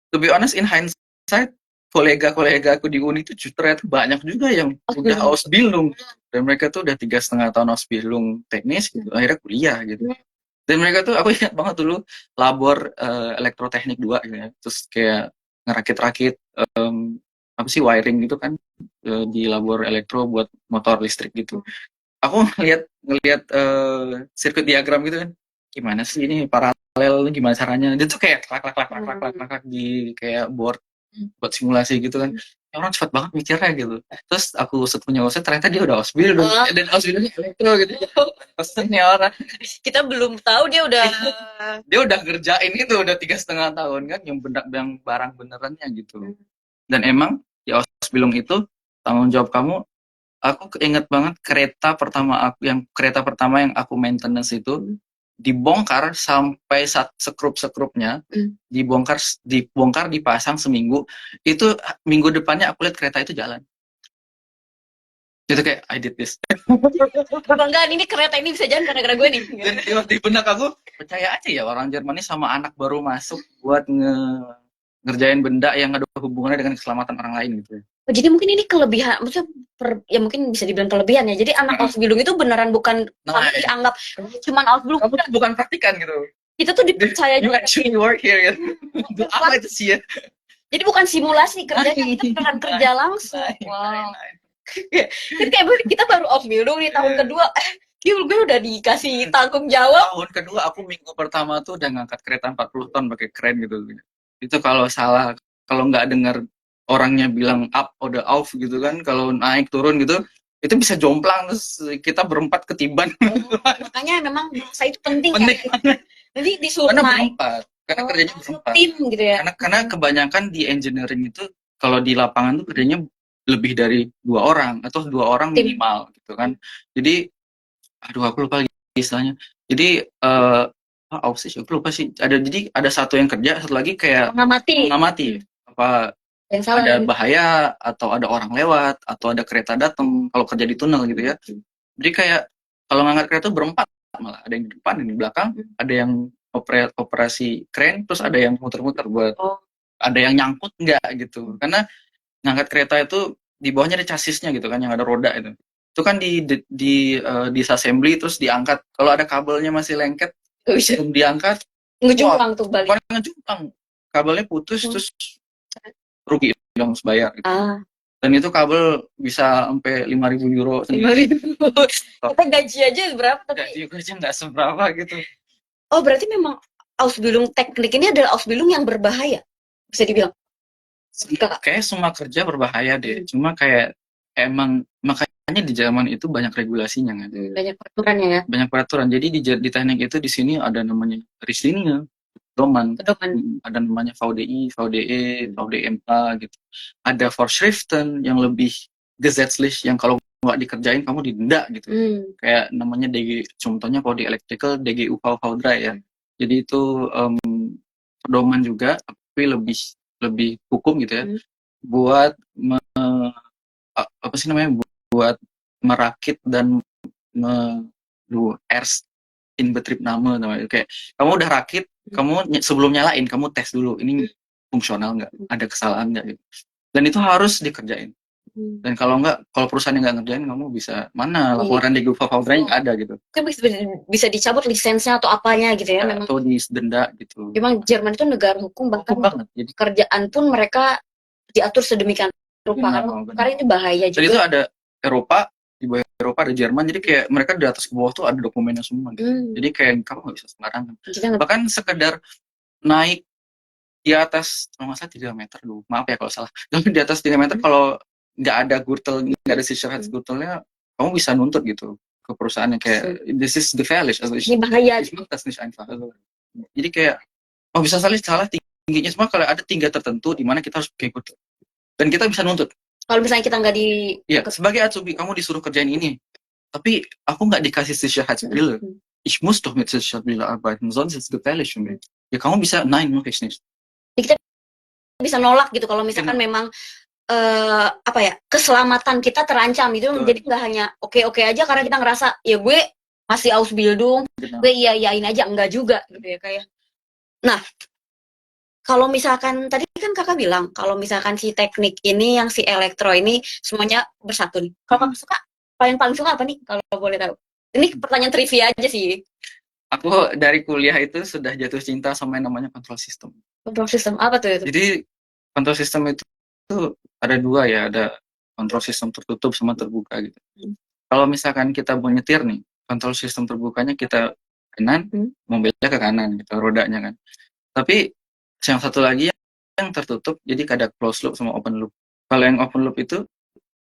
to be honest, in hindsight, kolega-kolega aku di Uni itu justru banyak juga yang udah Ausbildung, dan mereka tuh udah 3,5 tahun Ausbildung teknis gitu, akhirnya kuliah gitu. Dan mereka tuh, aku ingat banget dulu labor elektroteknik 2 gitu ya, terus kayak ngerakit-rakit apa sih wiring gitu kan di labor elektro buat motor listrik gitu. Aku ngelihat sirkuit diagram gitu kan, gimana sih ini paralel, gimana caranya, dia tuh kayak klak di kayak board buat simulasi gitu kan. Ya, orang cepat banget mikirnya gitu. Terus aku punya usaha, ternyata dia udah Ausbildung dan Ausbildungnya elektro gitu. Pesennya orang, kita belum tahu dia udah ngerjain itu udah 3,5 tahun kan, yang barang benerannya gitu. Dan emang di Ausbildung itu tanggung jawab kamu. Aku inget banget kereta pertama yang aku maintenance itu dibongkar sampai sekrup-sekrupnya, dibongkar dipasang seminggu. Itu minggu depannya aku lihat kereta itu jalan. Itu kayak I did this. Banggaan, ini kereta ini bisa jalan gara-gara gue nih. Dan di benak aku, percaya aja ya orang Jerman ini sama anak baru masuk buat ngerjain benda yang ada hubungannya dengan keselamatan orang lain gitu. Jadi mungkin ini kelebihan, maksudnya ya mungkin bisa dibilang kelebihan ya. Jadi anak Ausbildung itu beneran bukan dianggap cuman Ausbildung, bukan praktikan gitu. Kita tuh dipercaya you actually work here gitu. Apa itu sih ya? Jadi bukan simulasi kerjanya, kita beneran kerja langsung. Wow. Kan kayak kita baru Ausbildung nih tahun kedua, gue udah dikasih tanggung jawab. Tahun kedua aku minggu pertama tuh udah ngangkat kereta 40 ton pakai kren gitu. Itu kalau salah, kalau nggak dengar orangnya bilang up udah off gitu kan, kalau naik turun gitu itu bisa jomplang, terus kita berempat ketiban. Makanya memang saya itu penting ya. Nanti disuruh naik karena kerjanya berempat tim gitu ya. Karena kebanyakan di engineering itu kalau di lapangan tuh kerjanya lebih dari 2 orang atau 2 orang minimal gitu kan. Jadi aku lupa lagi istilahnya. Jadi aku lupa sih. Jadi ada satu yang kerja, satu lagi kayak mengamati apa ada bahaya atau ada orang lewat atau ada kereta datang kalau kerja di tunnel gitu ya. Jadi kayak kalau ngangkat kereta berempat, malah ada yang di depan, yang di belakang, ada yang operasi kren, terus ada yang muter-muter buat ada yang nyangkut enggak gitu. Karena ngangkat kereta itu di bawahnya ada chassisnya gitu kan, yang ada roda itu. Itu kan di disassembly terus diangkat. Kalau ada kabelnya masih lengket, belum diangkat, ngejumplang tuh balik. Ngejumplang. Kabelnya putus terus rugi dong bayar gitu. Dan itu kabel bisa sampai 5.000 euro. 5.000. Kita gaji aja berapa tapi? Gaji nggak seberapa gitu. Oh berarti memang Ausbildung teknik ini adalah Ausbildung yang berbahaya, bisa dibilang? Kayak semua kerja berbahaya deh. Cuma kayak emang makanya makanya di Jerman itu banyak regulasinya kan. Banyak peraturannya ya. Banyak peraturan. Jadi di teknik itu di sini ada namanya Riesling, pedoman. Pedoman. Ada namanya VDI, VDE, VDMA gitu. Ada Vorschriften yang lebih Gesetzlich yang kalau nggak dikerjain kamu didenda gitu. Kayak namanya contohnya kalau di electrical DGUV V3 ya. Jadi itu pedoman juga tapi lebih hukum gitu ya. Buat apa sih namanya? Buat merakit dan erst in Betriebnahme namanya. Kayak kamu udah rakit, kamu sebelum nyalain kamu tes dulu ini fungsional nggak, ada kesalahan nggak gitu. Dan itu harus dikerjain. Dan kalau perusahaan yang nggak ngerjain, kamu bisa mana laporan di Google Fabranya nggak ada gitu. Kan bisa dicabut lisensinya atau apanya gitu ya, memang. Atau denda gitu. Memang Jerman itu negara hukum, bahkan banget. Jadi kerjaan pun mereka diatur sedemikian rupa, karena itu bahaya juga. Jadi itu ada Eropa, di bawah Eropa ada Jerman, jadi kayak mereka di atas ke bawah tuh ada dokumennya semua gitu. Jadi kayak kamu nggak bisa sembarangan. Bahkan sekedar naik di atas, kalau nggak salah 3 meter dulu, maaf ya kalau salah, di atas 3 meter kalau nggak ada nggak ada Sicherheitsgurtelnya, kamu bisa nuntut gitu ke perusahaannya kayak this is gefährlich, ini bahaya. Jadi kayak bisa salah tingginya, semua kalau ada tinggi tertentu di mana kita harus pakai gurtel dan kita bisa nuntut. Kalau misalnya kita nggak sebagai Azubi kamu disuruh kerjain ini, tapi aku nggak dikasih Sicherheitsbrille. Ich muss doch mit Sicherheitsbrille arbeiten, sonst ist es gefährlich für mich. Ya kamu bisa, nein, mach ich nicht. Kita bisa nolak gitu kalau misalkan memang keselamatan kita terancam gitu. Jadi nggak hanya oke aja karena kita ngerasa ya gue masih Ausbildung, gue iyain aja, enggak juga gitu ya kayak. Nah, kalau misalkan tadi kan kakak bilang kalau misalkan si teknik ini yang si elektro ini semuanya bersatu nih. Kalau kakak suka paling suka apa nih kalau boleh tahu? Ini pertanyaan trivia aja sih. Aku dari kuliah itu sudah jatuh cinta sama yang namanya control system. Control system apa tuh itu? Jadi control system itu ada dua ya, ada control system tertutup sama terbuka gitu. Kalau misalkan kita mau nyetir nih, control system terbukanya kita kanan, mobilnya ke kanan gitu, rodanya kan. Tapi yang satu lagi yang tertutup, jadi ada closed loop sama open loop. Kalau yang open loop itu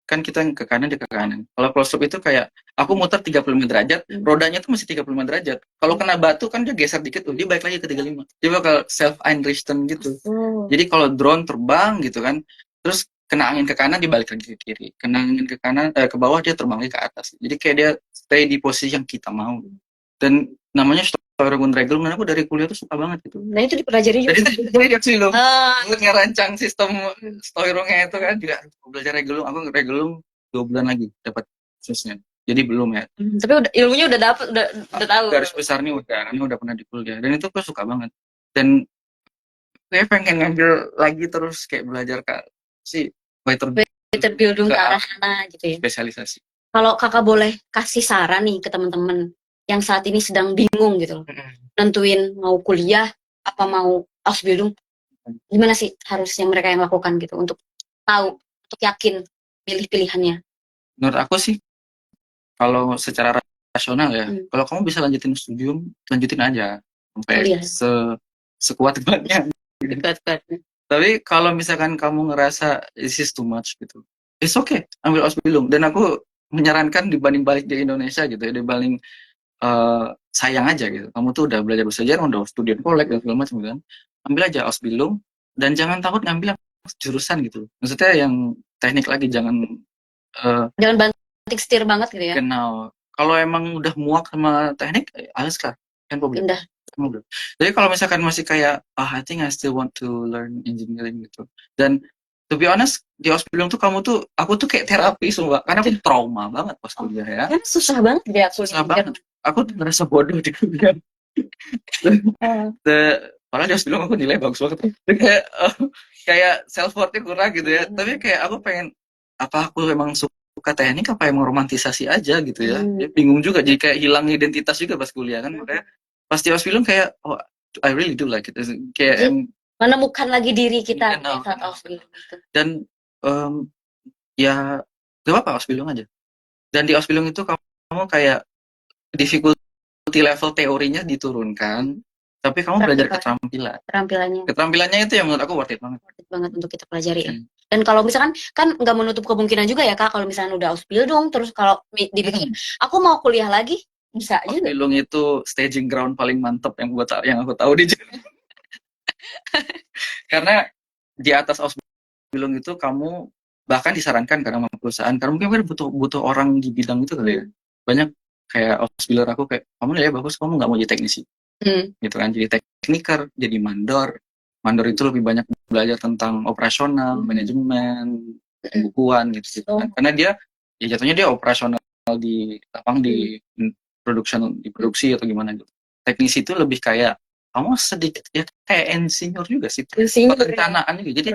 kan kita ke kanan, dia ke kanan. Kalau closed loop itu kayak aku muter 35 derajat, rodanya tuh masih 35 derajat. Kalau kena batu kan dia geser dikit, dia balik lagi ke 35. Dia bakal self-einrichten gitu. Jadi kalau drone terbang gitu kan, terus kena angin ke kanan dia balik lagi ke kiri, kena angin ke kanan ke bawah dia terbang lagi ke atas. Jadi kayak dia stay di posisi yang kita mau. Dan namanya Steuerung und Regelung, dan aku dari kuliah tuh suka banget gitu. Nah itu dipelajari juga. Jadi sih loh. Gue ngerancang sistem Steuerungnya itu kan juga belajar Regelung. Aku Regelung 2 bulan lagi dapat susnya. Jadi belum ya. Tapi ilmunya udah dapet, udah tahu. Garis besarnya ini udah pernah di kuliah. Dan itu gue suka banget. Dan gue pengen ngambil lagi terus kayak belajar si Weiterbildung ke arah sana gitu ya. Spesialisasi. Kalau kakak boleh kasih saran nih ke teman-teman yang saat ini sedang bingung gitu loh, nentuin mau kuliah apa mau Ausbildung, gimana sih harusnya mereka yang lakukan gitu untuk tahu, untuk yakin pilih pilihannya? Menurut aku sih kalau secara rasional ya, kalau kamu bisa lanjutin studium, lanjutin aja sampai sekuat-kuatnya. Tapi kalau misalkan kamu ngerasa this is too much gitu, it's okay, ambil Ausbildung. Dan aku menyarankan dibanding balik di Indonesia gitu ya, dibanding sayang aja gitu. Kamu tuh udah belajar bahasa Jerman, udah studian kolek dan segala macam kan. Ambil aja Ausbildung dan jangan takut ngambil jurusan gitu. Maksudnya yang teknik lagi, jangan banting setir banget gitu ya. Genau. Kalau emang udah muak sama teknik, alles klar, kan problem. Jadi kalau misalkan masih kayak I think I still want to learn engineering gitu. Dan to be honest, di Ausbildung tuh aku tuh kayak terapi semua, karena aku trauma banget pas kuliah ya. Kan susah banget dia kuliah. Susah banget. Aku tuh ngerasa bodoh di kuliah. Padahal di Ausbildung aku nilai bagus banget. Kayak self worth-nya kurang gitu ya. Tapi kayak aku pengen, apa aku emang suka teknik apa emang romantisasi aja gitu ya. Ya bingung juga, jadi kayak hilang identitas juga pas kuliah kan. Makanya pas di Ausbildung kayak I really do like it. Kayak menemukan lagi diri kita saat Ausbildung itu. Dan ya gak apa-apa Ausbildung aja. Dan di Ausbildung itu kamu kayak difficulty level teorinya diturunkan, tapi kamu belajar keterampilannya itu yang menurut aku worth it banget untuk kita pelajari ya. Dan kalau misalkan kan nggak menutup kemungkinan juga ya Kak, kalau misalnya udah Ausbildung terus kalau dipikir aku mau kuliah lagi bisa aja nggak? Ausbildung itu staging ground paling mantep yang aku tahu di Jerman. Karena di atas Ausbildung itu kamu bahkan disarankan karena sama perusahaan karena mungkin butuh orang di bidang itu kali ya. Banyak kayak Ausbilder aku kayak kamu nilai bagus, kamu nggak mau jadi teknisi gitu kan, jadi tekniker, jadi mandor. Mandor itu lebih banyak belajar tentang operasional, manajemen, pembukuan gitu kan. Karena dia ya jatuhnya dia operasional di lapang di produksi atau gimana gitu. Teknisi itu lebih kayak kamu sedikit ya kayak insinyur juga sih, perencanaan gitu. Jadi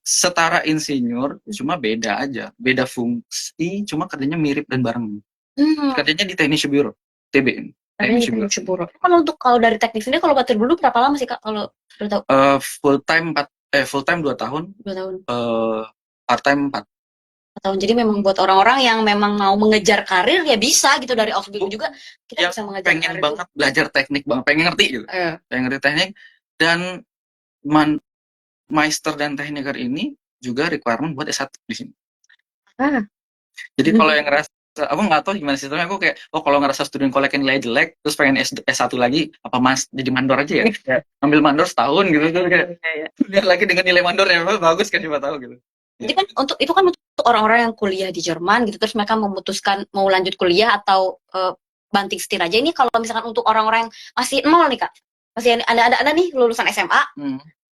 setara insinyur cuma beda aja, beda fungsi, cuma kerjanya mirip dan bareng. Kerjanya di teknisi biro, TBN. Teknisi biro. Kalau dari teknik ini kalau batir dulu berapa lama sih Kak kalau sudah tahu? Full time 2 tahun. 2 tahun. Part time 4 tahun. Jadi memang buat orang-orang yang memang mau mengejar karir ya bisa gitu dari Ausbildung juga kita bisa mengejar pengen karir banget belajar teknik banget, pengen ngerti gitu. Pengen ngerti teknik dan Meister dan Techniker ini juga requirement buat S1 di sini. Jadi kalau yang ngerasa aku nggak tahu gimana sistemnya, aku kayak kalau ngerasa student collect nilai jelek terus pengen S1 lagi apa mas jadi mandor aja ya, ambil mandor setahun gitu kayak lihat lagi dengan nilai mandor yang bagus kan, siapa tahu gitu. Jadi kan untuk orang-orang yang kuliah di Jerman gitu terus mereka memutuskan mau lanjut kuliah atau banting setir aja. Ini kalau misalkan untuk orang-orang yang masih nol nih Kak, masih ada nih lulusan SMA,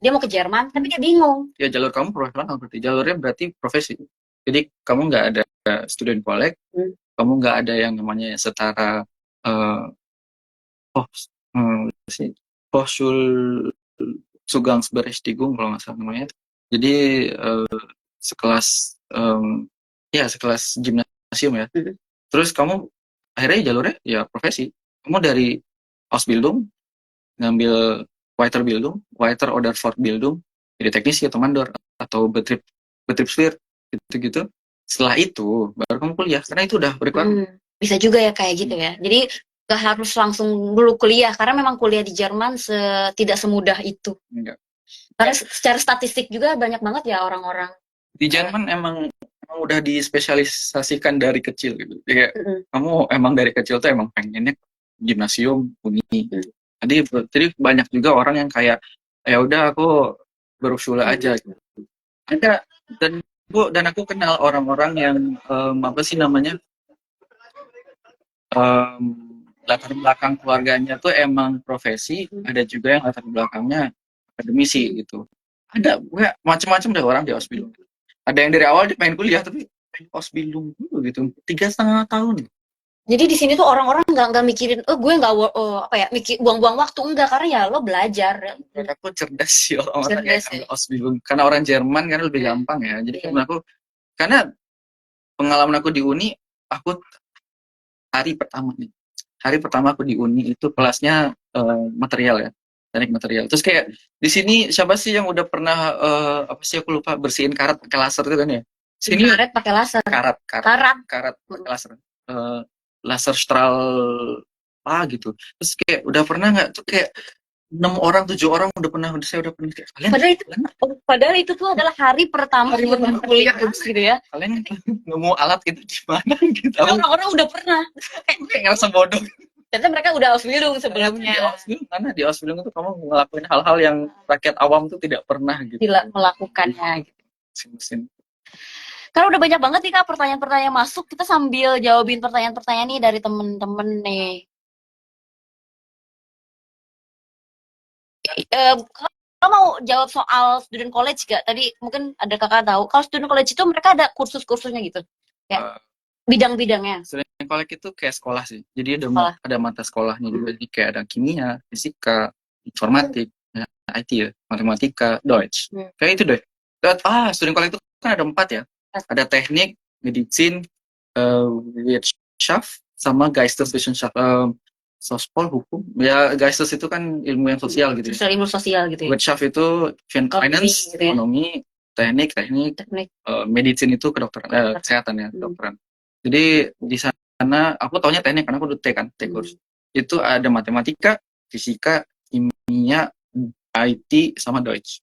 dia mau ke Jerman tapi dia bingung. Ya jalur kamu profesional berarti, jalurnya berarti profesi. Jadi kamu nggak ada student collect, kamu nggak ada yang namanya setara Hochschulzugangsberechtigung kalau nggak salah namanya. Jadi sekelas sekelas gimnasium ya. Terus kamu akhirnya jalurnya ya profesi. Kamu dari Ausbildung ngambil Weiterbildung, Weiter oder Fortbildung, jadi teknisi atau mandor atau Betriebswirt gitu-gitu. Setelah itu baru kamu kuliah karena itu udah requirement. Bisa juga ya kayak gitu ya. Jadi gak harus langsung dulu kuliah karena memang kuliah di Jerman tidak semudah itu. Enggak. Karena secara statistik juga banyak banget ya orang-orang. Di Jerman emang udah dispesialisasikan dari kecil gitu. Kayak kamu emang dari kecil tuh emang pengennya gimnasium, uni. Jadi banyak juga orang yang kayak ya udah aku Berufsschule aja gitu. Ada dan aku kenal orang-orang yang apa sih namanya latar belakang keluarganya tuh emang profesi, ada juga yang latar belakangnya akademisi gitu. Ada macam-macam deh orang di Ausbildung. Ada yang dari awal dia pengen kuliah tapi pengen Ausbildung dulu gitu 3,5 tahun. Jadi di sini tuh orang-orang nggak mikirin, gue nggak mikir buang-buang waktu, enggak, karena ya lo belajar. Menurut aku cerdas sih orang-orang yang ambil Ausbildung, karena orang Jerman kan lebih gampang ya. Jadi menurut aku, karena pengalaman aku di uni, aku hari pertama aku di uni itu kelasnya material ya, teknik material. Terus kayak di sini siapa sih yang udah pernah apa sih aku lupa bersihin karat pakai laser itu kan ya? Sini karet pakai laser. Karat pakai laser. Laser strahl gitu. Terus kayak udah pernah nggak tuh kayak 7 orang saya udah pernah kayak kalian. Padahal itu tuh adalah hari pertama kuliah gitu ya. Kalian nemu alat itu di mana gitu. Orang-orang udah pernah. Kayak ngerasa bodoh. Ternyata mereka udah Ausbildung sebelumnya. Di Ausbildung itu kamu ngelakuin hal-hal yang rakyat awam tuh tidak pernah gitu. Melakukannya gitu. Mesin. Karena udah banyak banget nih Kak pertanyaan-pertanyaan masuk, kita sambil jawabin pertanyaan-pertanyaan nih dari temen-temen nih. Kalau mau jawab soal student college gak? Tadi mungkin ada kakak tahu. Kalau student college itu mereka ada kursus-kursusnya gitu, kayak bidang-bidangnya. Student college itu kayak sekolah sih. Jadi ada mata sekolahnya juga. Jadi kayak ada kimia, fisika, informatik, IT ya, matematika, Deutsch. Kayak itu deh. Student college itu kan ada 4 ya. Ada teknik, medicine, Wirtschaft, sama Geisteswissenschaft, sospol, hukum. Ya, Geistes itu kan ilmu yang sosial gitu ya. Ilmu sosial gitu ya. Wirtschaft itu finance, gitu ya. Ekonomi, teknik, medicine itu kedokteran, kesehatan ya, kedokteran. Jadi di sana aku taunya teknik karena aku udah T course. Itu ada matematika, fisika, kimia, IT sama Deutsch.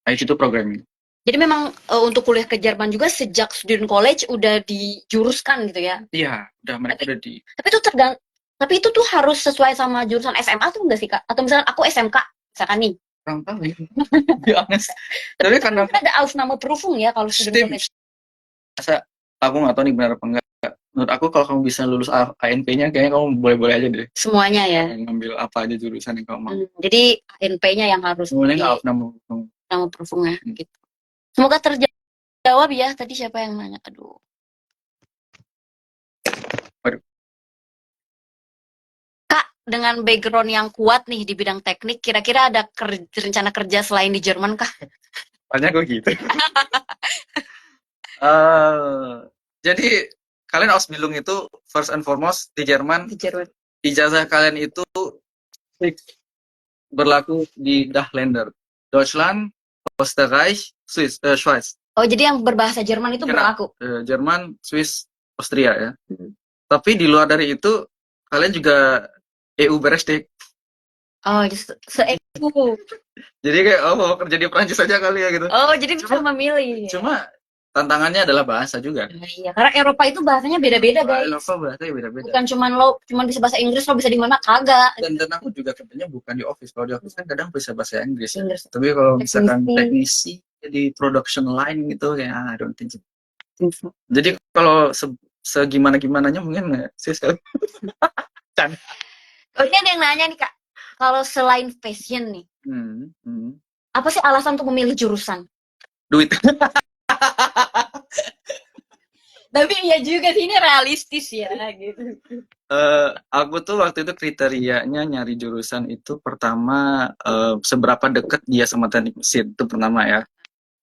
IT itu programming. Jadi memang untuk kuliah ke Jerman juga sejak student college udah dijuruskan gitu ya. Iya, udah mereka udah di Tapi itu tuh harus sesuai sama jurusan SMA tuh enggak sih, Kak? Atau misalkan aku SMK, misalkan nih. kurang tahu ya, to be honest. Tapi karena Kan ada Aufnahmeprüfung ya kalau student STEM, college. aku nggak tahu nih benar apa enggak. Menurut aku kalau kamu bisa lulus ANP-nya, kayaknya kamu boleh-boleh aja deh. Semuanya ya. Ngambil apa aja jurusan yang kamu mau. Jadi ANP-nya yang harus Mulai di nggak Aufnahme. Aufnahmeprüfung ya gitu. Semoga terjawab ya. Tadi siapa yang nanya? Aduh. Waduh. Kak, dengan background yang kuat nih di bidang teknik, kira-kira ada rencana kerja selain di Jerman kah? Banyak gue gitu. Jadi kalian Ausbildung itu first and foremost di Jerman. Di Jerman. Ijazah kalian itu fix berlaku di Dachländer, Deutschland, Österreich, Schweiz. Oh, jadi yang berbahasa Jerman itu berlaku? Jerman, Swiss, Austria ya. Tapi di luar dari itu, kalian juga EU Berechtigt. Oh, se-EU. Jadi kayak, mau kerja di Prancis aja kali ya gitu. Oh, jadi bisa memilih. Cuma tantangannya adalah bahasa juga. Iya, karena Eropa itu bahasanya beda-beda, guys. Eropa bahasanya beda-beda. Bukan cuman bisa bahasa Inggris, lo bisa di mana kagak. Dan aku juga kerjanya bukan di office. Kalau di office kan kadang bisa bahasa Inggris. Ya. Tapi kalau misalkan teknisi di production line gitu, kayak I don't think so. Jadi kalau segimana-gimananya mungkin nggak sih sekali. Oke, ada yang nanya nih, Kak. Kalau selain fashion nih, apa sih alasan untuk memilih jurusan? Duit. Tapi iya juga sih, ini realistis ya gitu. Aku tuh waktu itu kriterianya nyari jurusan itu pertama seberapa deket dia sama teknik mesin itu pertama ya.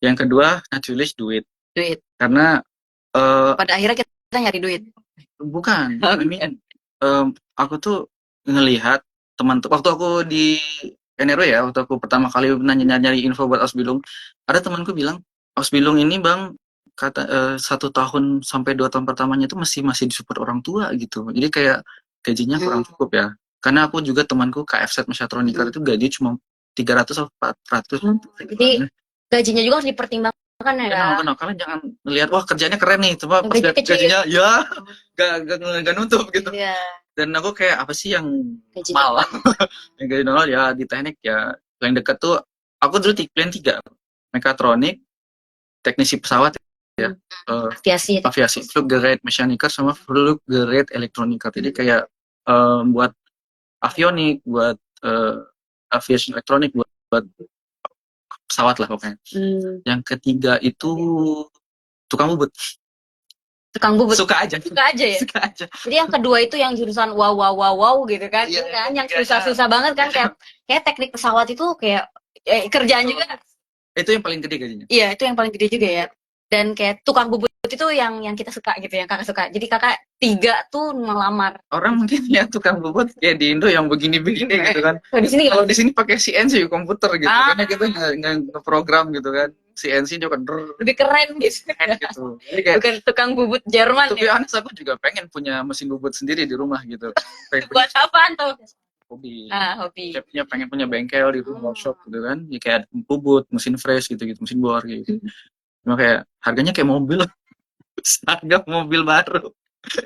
Yang kedua naturally duit. Karena pada akhirnya kita nyari duit. Bukan. Aku tuh ngelihat teman tuh waktu aku di NRW ya, waktu aku pertama kali nyari info buat Ausbildung, ada temanku bilang Ausbildung ini bang kata 1 tahun sampai 2 tahun pertamanya itu masih disupport orang tua gitu. Jadi kayak gajinya kurang cukup ya. Karena aku juga temanku KFZ Mechatronica itu gaji cuma 300 atau 400. Jadi gajinya juga harus dipertimbangkan ya. Kenapa? Kalian jangan lihat wah kerjanya keren nih, coba pas lihat gajinya ya gak nutup gitu. Iya. Dan aku kayak apa sih yang malah yang gaji normal ya di teknik ya yang dekat tuh aku dulu plan 3 mekatronik, teknisi pesawat ya, aviasi, Fluggerät Mechaniker sama Fluggerät Elektroniker. Jadi kayak buat avionik, buat aviation elektronik, buat pesawat lah pokoknya. Yang ketiga itu tukang bubut. Suka aja ya. Suka aja. Jadi yang kedua itu yang jurusan wow gitu kan. Iya kan yang susah-susah banget kan kayak teknik pesawat itu kayak kerjaan juga. Itu yang paling gede gajinya. Iya, itu yang paling gede juga ya. Dan kayak tukang bubut itu yang kita suka gitu, yang kakak suka. Jadi kakak 3 tuh melamar. Orang mungkin ya tukang bubut kayak di Indo yang begini-begini gitu kan. Kalau di sini pakai CNC komputer gitu. Karena kita nggak program gitu kan. CNC juga lebih keren gitu. Jadi kayak, bukan tukang bubut Jerman. Tapi honest aku juga pengen punya mesin bubut sendiri di rumah gitu. Buat apaan tuh? Hobi. Hobi. Pengen punya bengkel di rumah workshop gitu kan. Ya, kayak bubut, mesin fresh gitu-gitu, mesin bor gitu. Cuma kayak harganya kayak mobil. Harga mobil baru.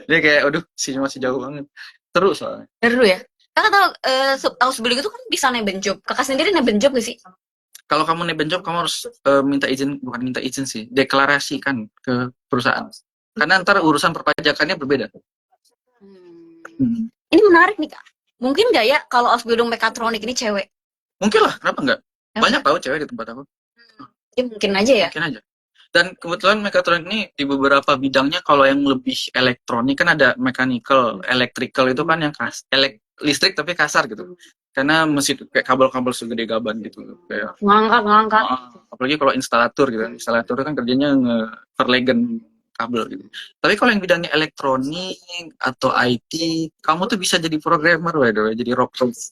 Dia kayak aduh masih jauh banget. Seru soalnya. Seru ya. Kakak tahu sebelum itu kan bisa neben job. Kakak sendiri neben job gak sih? Kalau kamu neben job kamu harus bukan minta izin sih, deklarasikan ke perusahaan. Karena ntar urusan perpajakannya berbeda. Ini menarik nih Kak. Mungkin nggak ya kalau Ausbildung Mekatronik ini cewek? Mungkin lah, kenapa nggak? Banyak tahu cewek di tempat aku. Ya mungkin aja ya. Mungkin aja. Dan kebetulan mekatronik ini di beberapa bidangnya kalau yang lebih elektronik kan ada mechanical, electrical itu kan yang listrik tapi kasar gitu. Karena mesin kayak kabel-kabel segede gaban gitu kayak ngangkat. Apalagi kalau instalator gitu. Instalator kan kerjanya nge-verlegen kabel gitu. Tapi kalau yang bidangnya elektronik atau IT, kamu tuh bisa jadi programmer jadi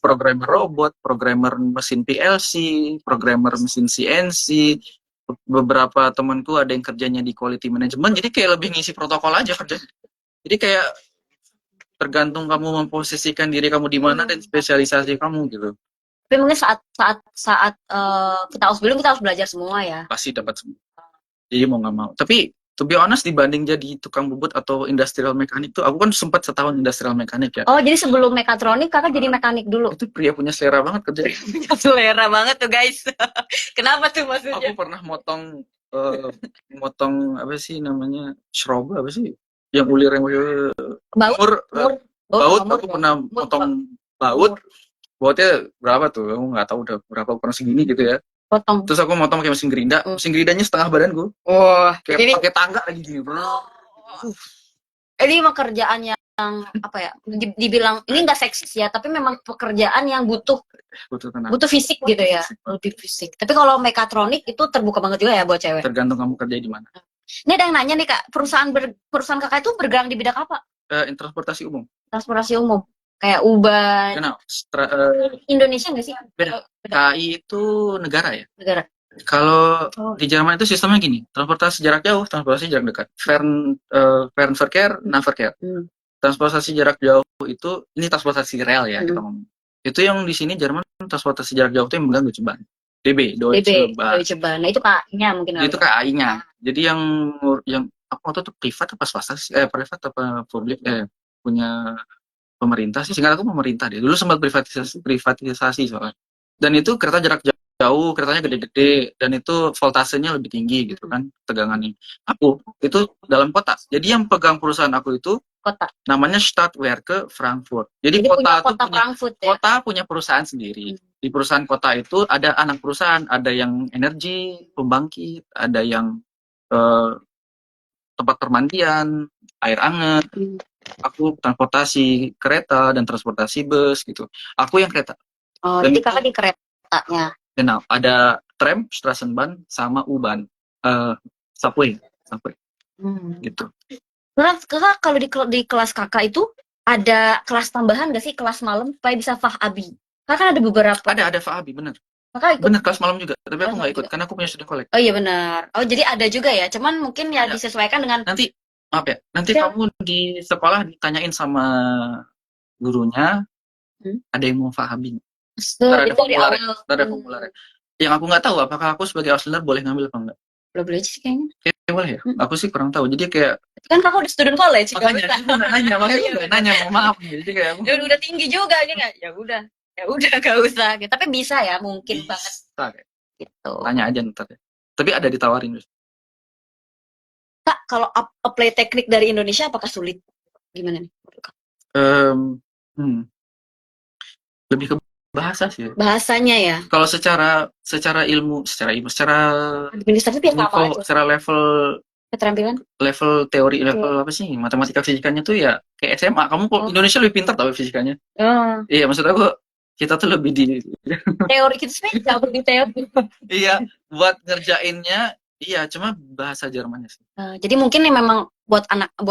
programmer robot, programmer mesin PLC, programmer mesin CNC. Beberapa temanku ada yang kerjanya di quality management, jadi kayak lebih ngisi protokol aja kerja. Jadi kayak tergantung kamu memposisikan diri kamu di mana dan spesialisasi kamu gitu. Tapi mungkin saat kita Ausbildung kita harus belajar semua ya. Pasti dapat semua. Jadi mau nggak mau. Tapi to be honest, dibanding jadi tukang bubut atau industrial mekanik tuh, aku kan sempat setahun industrial mekanik ya. Oh, jadi sebelum mekatronik kakak jadi mekanik dulu. Itu pria punya selera banget kerja. Selera banget tuh guys. Kenapa tuh maksudnya? Aku pernah motong apa sih namanya, shroba apa sih? Yang ulir yang Baut, umur baut, umur, aku pernah motong baut. Bautnya berapa tuh? Aku nggak tahu udah berapa, pernah segini gitu ya. potong. Terus aku motong pakai mesin gerinda. Mesin gerindanya setengah badanku. Wah, Kayak jadi pakai tangga lagi gini. ini emang kerjaan yang apa ya? Dibilang ini nggak seksis ya, tapi memang pekerjaan yang butuh Butuh tenaga. butuh fisik gitu ya, lebih fisik. Tapi kalau mekatronik itu terbuka banget juga ya buat cewek. Tergantung kamu kerja di mana. Ini ada yang nanya nih kak, perusahaan kakak itu bergerak di bidang apa? Transportasi umum. Transportasi umum, kayak Uber. Kenapa? Indonesia nggak sih? Beda. KAI itu negara ya. Negara. Kalau di Jerman itu sistemnya gini, transportasi jarak jauh, transportasi jarak dekat. Fernverkehr, Nahverkehr. Transportasi jarak jauh itu, ini transportasi rel ya kita ngomong. Itu yang di sini Jerman, transportasi jarak jauh itu yang megang Deutsche Bahn. Deutsche Bahn. Nah itu KAI-nya mungkin. Itu KAI-nya. Jadi yang aku waktu itu privat apa swasta sih? Privat apa publik? Punya pemerintah sih. Sehingga aku pemerintah deh. Dulu sempat privatisasi soalnya. Dan itu kereta jarak jauh, keretanya gede-gede, dan itu voltasenya lebih tinggi gitu kan, tegangannya. Aku itu dalam kota. Jadi yang pegang perusahaan aku itu kota. Namanya Stadtwerke Frankfurt. Jadi kota punya perusahaan sendiri. Di perusahaan kota itu ada anak perusahaan, ada yang energi, pembangkit, ada yang tempat permandian, air hangat. Aku transportasi kereta dan transportasi bus gitu. Aku yang kereta. Oh, jadi kakak di keretanya. Genau, ada tram, Straßenbahn, sama U-Bahn, subway. Gitu. Kakak kalau di kelas kakak itu ada kelas tambahan nggak sih, kelas malam supaya bisa FAHABI? Kakak kan ada beberapa. Ada FAHABI, bener. Kakak ikut? Bener, kelas malam juga, tapi aku nggak ikut karena aku punya student collect. Oh iya benar. Oh jadi ada juga ya, cuman mungkin ya disesuaikan dengan. Nanti maaf ya, nanti kamu di sekolah ditanyain sama gurunya, ada yang mau FAHABI. Ada formular. Yang aku nggak tahu apakah aku sebagai Ausländer boleh ngambil apa enggak. Boleh sih kayaknya. Kayaknya boleh ya. Aku sih kurang tahu. Jadi kayak kan kakak udah student college. Makanya nanya, mau maaf. Jadi kayak aku udah tinggi juga nih nggak? Ya udah gak usah. Tapi bisa ya, mungkin banget. Gitu. Tanya aja ntar ya. Tapi ada ditawarin. Kak, kalau apply teknik dari Indonesia apakah sulit? Gimana nih? Lebih ke bahasa sih. Bahasanya ya. Kalau secara ilmu, secara administratif ya apa aja. Secara level keterampilan, level teori, level apa sih, matematika fisikanya tuh ya kayak SMA. Kamu kok Indonesia lebih pintar tau fisikanya. Iya, maksud aku kita tuh lebih di teori kita sebenarnya jauh lebih teori. Iya, buat ngerjainnya iya, cuma bahasa Jermannya sih. Jadi mungkin nih memang buat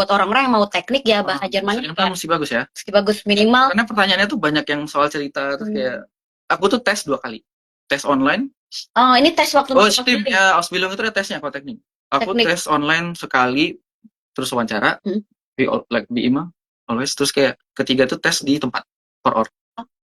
orang-orang yang mau teknik ya bahasa Jermannya mesti bagus ya. Mesti bagus minimal. Karena pertanyaannya tuh banyak yang soal cerita terus kayak aku tuh tes 2 kali. Tes online. Oh, ini tes waktu Steam ya, Ausbildung itu ada tesnya kalau teknik. Aku tes online sekali terus wawancara. Di email always, terus kayak ketiga tuh tes di tempat for ort.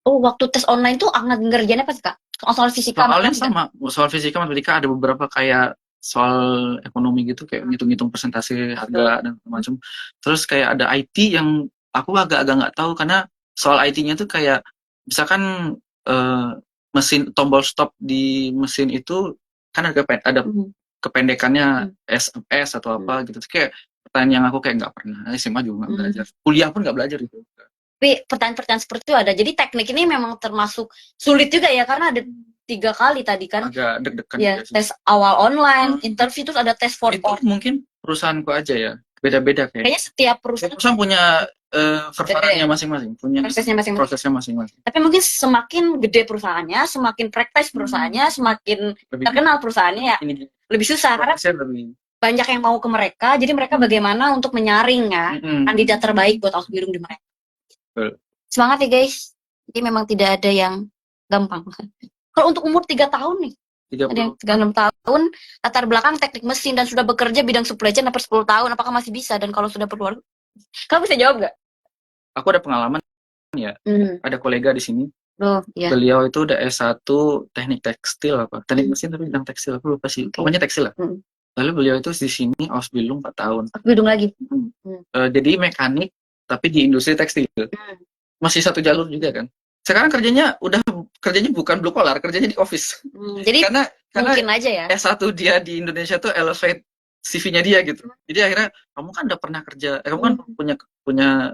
Oh, waktu tes online tuh ngerjainnya apa sih, Kak? Soal fisika. Soalnya sama, soal fisika matematika ada beberapa kayak soal ekonomi gitu, kayak ngitung-ngitung persentase harga dan macam. Terus kayak ada IT yang aku agak-agak nggak tahu karena soal IT-nya tuh kayak misalkan mesin tombol stop di mesin itu kan ada kependekannya SMS atau apa gitu. Terus kayak pertanyaan yang aku kayak nggak pernah, SMA juga nggak belajar, kuliah pun nggak belajar gitu. Tapi pertanyaan-pertanyaan seperti itu ada. Jadi teknik ini memang termasuk sulit juga ya, karena ada 3 kali tadi kan. Agak deg-degan ya, tes awal online, interview, terus ada tes for ort. Mungkin perusahaanku aja ya, beda-beda kayaknya setiap perusahaan punya verfarannya masing-masing, punya prosesnya masing-masing. Tapi mungkin semakin gede perusahaannya, semakin praktis perusahaannya, semakin terkenal perusahaannya ya lebih susah karena banyak yang mau ke mereka. Jadi mereka bagaimana untuk menyaring ya kandidat terbaik buat Ausbildung di mereka. Semangat ya guys. Jadi memang tidak ada yang gampang. Kalau untuk umur 3 tahun nih, ada yang 36 tahun, latar belakang teknik mesin dan sudah bekerja bidang supply chain sampai 10 tahun, apakah masih bisa? Dan kalau sudah berkeluarga, kamu bisa jawab nggak? Aku ada pengalaman ya. Ada kolega di sini. Iya. Beliau itu udah S1 teknik tekstil apa? Teknik mesin tapi bidang tekstil, aku lupa sih. Pokoknya tekstil lah. Lalu beliau itu di sini Ausbildung 4 tahun. Ausbildung lagi. Jadi mekanik tapi di industri tekstil. Masih satu jalur juga kan. Sekarang kerjanya bukan blue collar, kerjanya di office. Jadi karena mungkin aja ya. S1 dia di Indonesia tuh elevate CV-nya dia gitu. Jadi akhirnya kamu kan udah pernah kerja, kamu kan punya punya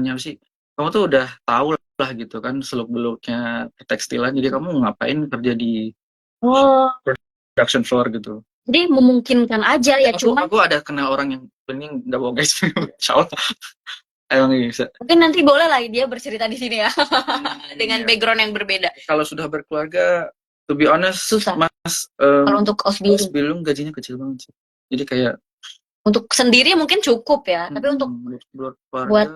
apa sih? Kamu tuh udah tahu lah gitu kan seluk-beluknya tekstilan. Jadi kamu ngapain kerja di production floor gitu. Jadi memungkinkan aja ya, Aku ada kenal orang yang bening nggak bohong guys. Insyaallah. Emang bisa. Mungkin nanti boleh lah dia bercerita di sini ya. Dengan background yang berbeda. Kalau sudah berkeluarga, to be honest, susah. Mas, kalau untuk Ausbildung gajinya kecil banget sih. Jadi kayak untuk sendiri mungkin cukup ya, tapi untuk buat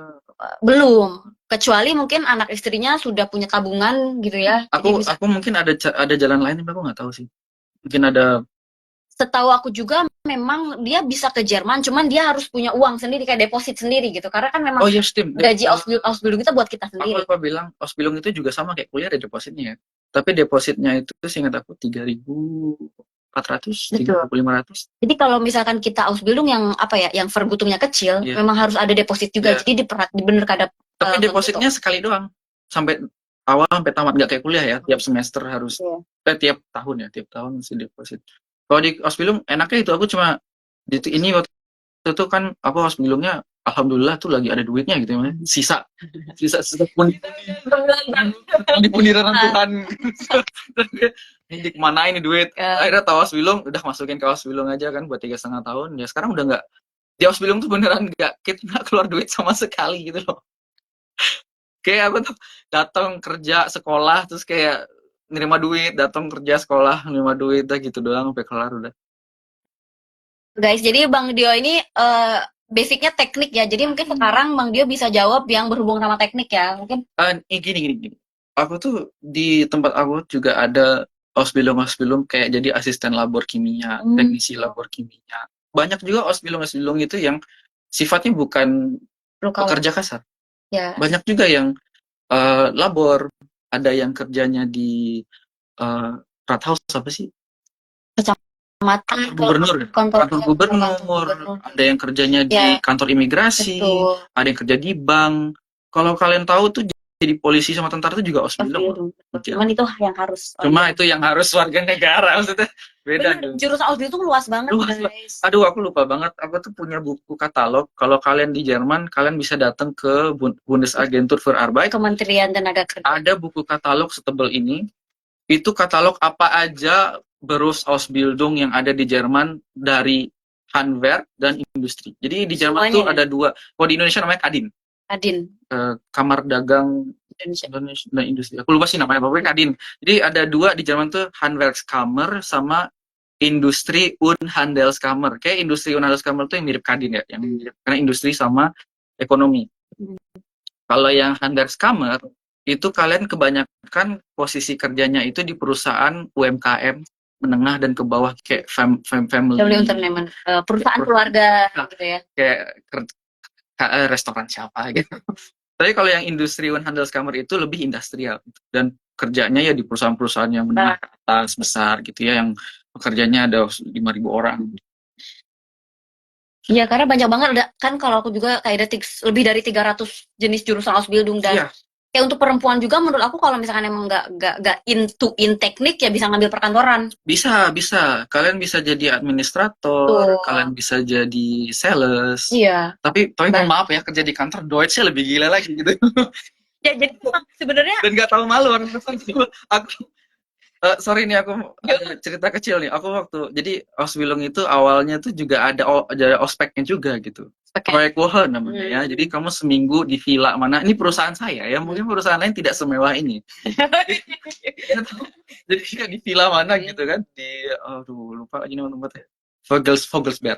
belum. Kecuali mungkin anak istrinya sudah punya tabungan gitu ya. Aku mungkin ada jalan lain, tapi aku nggak tahu sih. Mungkin ada. Setahu aku juga memang dia bisa ke Jerman, cuman dia harus punya uang sendiri kayak deposit sendiri gitu. Karena kan memang gaji Ausbildung kita buat kita sendiri. Aku bilang Ausbildung itu juga sama kayak kuliah ada depositnya ya. Tapi depositnya itu seingat aku 3.400, 3.500. Jadi kalau misalkan kita Ausbildung yang yang vergutungnya kecil, memang harus ada deposit juga. Jadi bener kada. Tapi depositnya sekali doang. Sampai awal sampai tamat, nggak kayak kuliah ya. Tiap semester harus. Tiap tahun mesti deposit. Kalau di Ausbildung enaknya itu aku cuma ini waktu itu kan aku Ausbildungnya alhamdulillah tuh lagi ada duitnya gitu ya. Sisa pun di puniran Tuhan. Ini kemana ini duit? Akhirnya tahu Ausbildung, udah masukin ke Ausbildung aja kan buat 3,5 tahun. Ya sekarang udah nggak, di Ausbildung tuh beneran nggak keluar duit sama sekali gitu loh. Kayak aku tuh datang kerja sekolah terus kayak nerima duit, datang kerja sekolah nerima duit, dah gitu doang sampai kelar udah. Guys, jadi Bang Dio ini basicnya teknik ya. Jadi mungkin sekarang Bang Dio bisa jawab yang berhubungan sama teknik ya. Mungkin gini. Aku tuh di tempat aku juga ada Ausbildung kayak jadi asisten labor kimia, teknisi labor kimia. Banyak juga Ausbildung itu yang sifatnya bukan pekerja kasar. Ya. Banyak juga yang labor, ada yang kerjanya di Rathaus apa sih? Kantor gubernur, ada yang kerjanya di kantor imigrasi, ada yang kerja di bank. Kalau kalian tahu tuh jadi polisi sama tentara itu juga Ausbildung. Cuman itu yang harus. Cuma itu yang harus warga negara maksudnya. Beda. Jurusan Ausbildung itu luas banget. Guys. Aduh, aku lupa banget. Aku tuh punya buku katalog. Kalau kalian di Jerman, kalian bisa datang ke Bundesagentur für Arbeit. Kementerian Tenaga Kerja. Ada buku katalog setebal ini. Itu katalog apa aja Berufsausbildung yang ada di Jerman dari Handwerk dan industri. Jadi di Jerman tuh ada dua. Kalau di Indonesia namanya Kadin. Kamar Dagang Indonesia dan Industri. Aku lupa sih namanya, pokoknya Kadin. Jadi ada dua di Jerman tuh, Handwerkskammer sama Industri und Handelskammer. Kayak Industri und Handelskammer tuh yang mirip Kadin ya, yang mirip, karena industri sama ekonomi. Kalau yang Handwerkskammer itu kalian kebanyakan posisi kerjanya itu di perusahaan UMKM menengah dan ke bawah kayak family entertainment, perusahaan keluarga gitu ya. Kayak restoran siapa gitu. Tapi kalau yang industri und Handelskammer itu lebih industrial dan kerjanya ya di perusahaan-perusahaan yang menengah ke atas besar gitu ya, yang pekerjanya ada 5.000 orang. Iya, karena banyak banget ada kan. Kalau aku juga kayak ada lebih dari 300 jenis jurusan Ausbildung dan kayak untuk perempuan juga menurut aku kalau misalkan emang nggak in teknik ya bisa ngambil perkantoran. Bisa. Kalian bisa jadi administrator, kalian bisa jadi sales. Iya. Tapi mohon maaf ya, kerja di kantor Deutsche lebih gila lagi gitu. Ya jadi sebenarnya. Dan nggak tahu malu orang aku. Sorry nih, aku ada cerita kecil nih. Aku jadi Ausbildung itu awalnya tuh juga ada ospeknya juga gitu. Proyek Woche namanya ya. Jadi kamu seminggu di villa mana? Ini perusahaan saya ya. Mungkin perusahaan lain tidak semewah ini. Jadi di villa mana gitu kan? Lupa lagi nama tempatnya. Vogelsberg.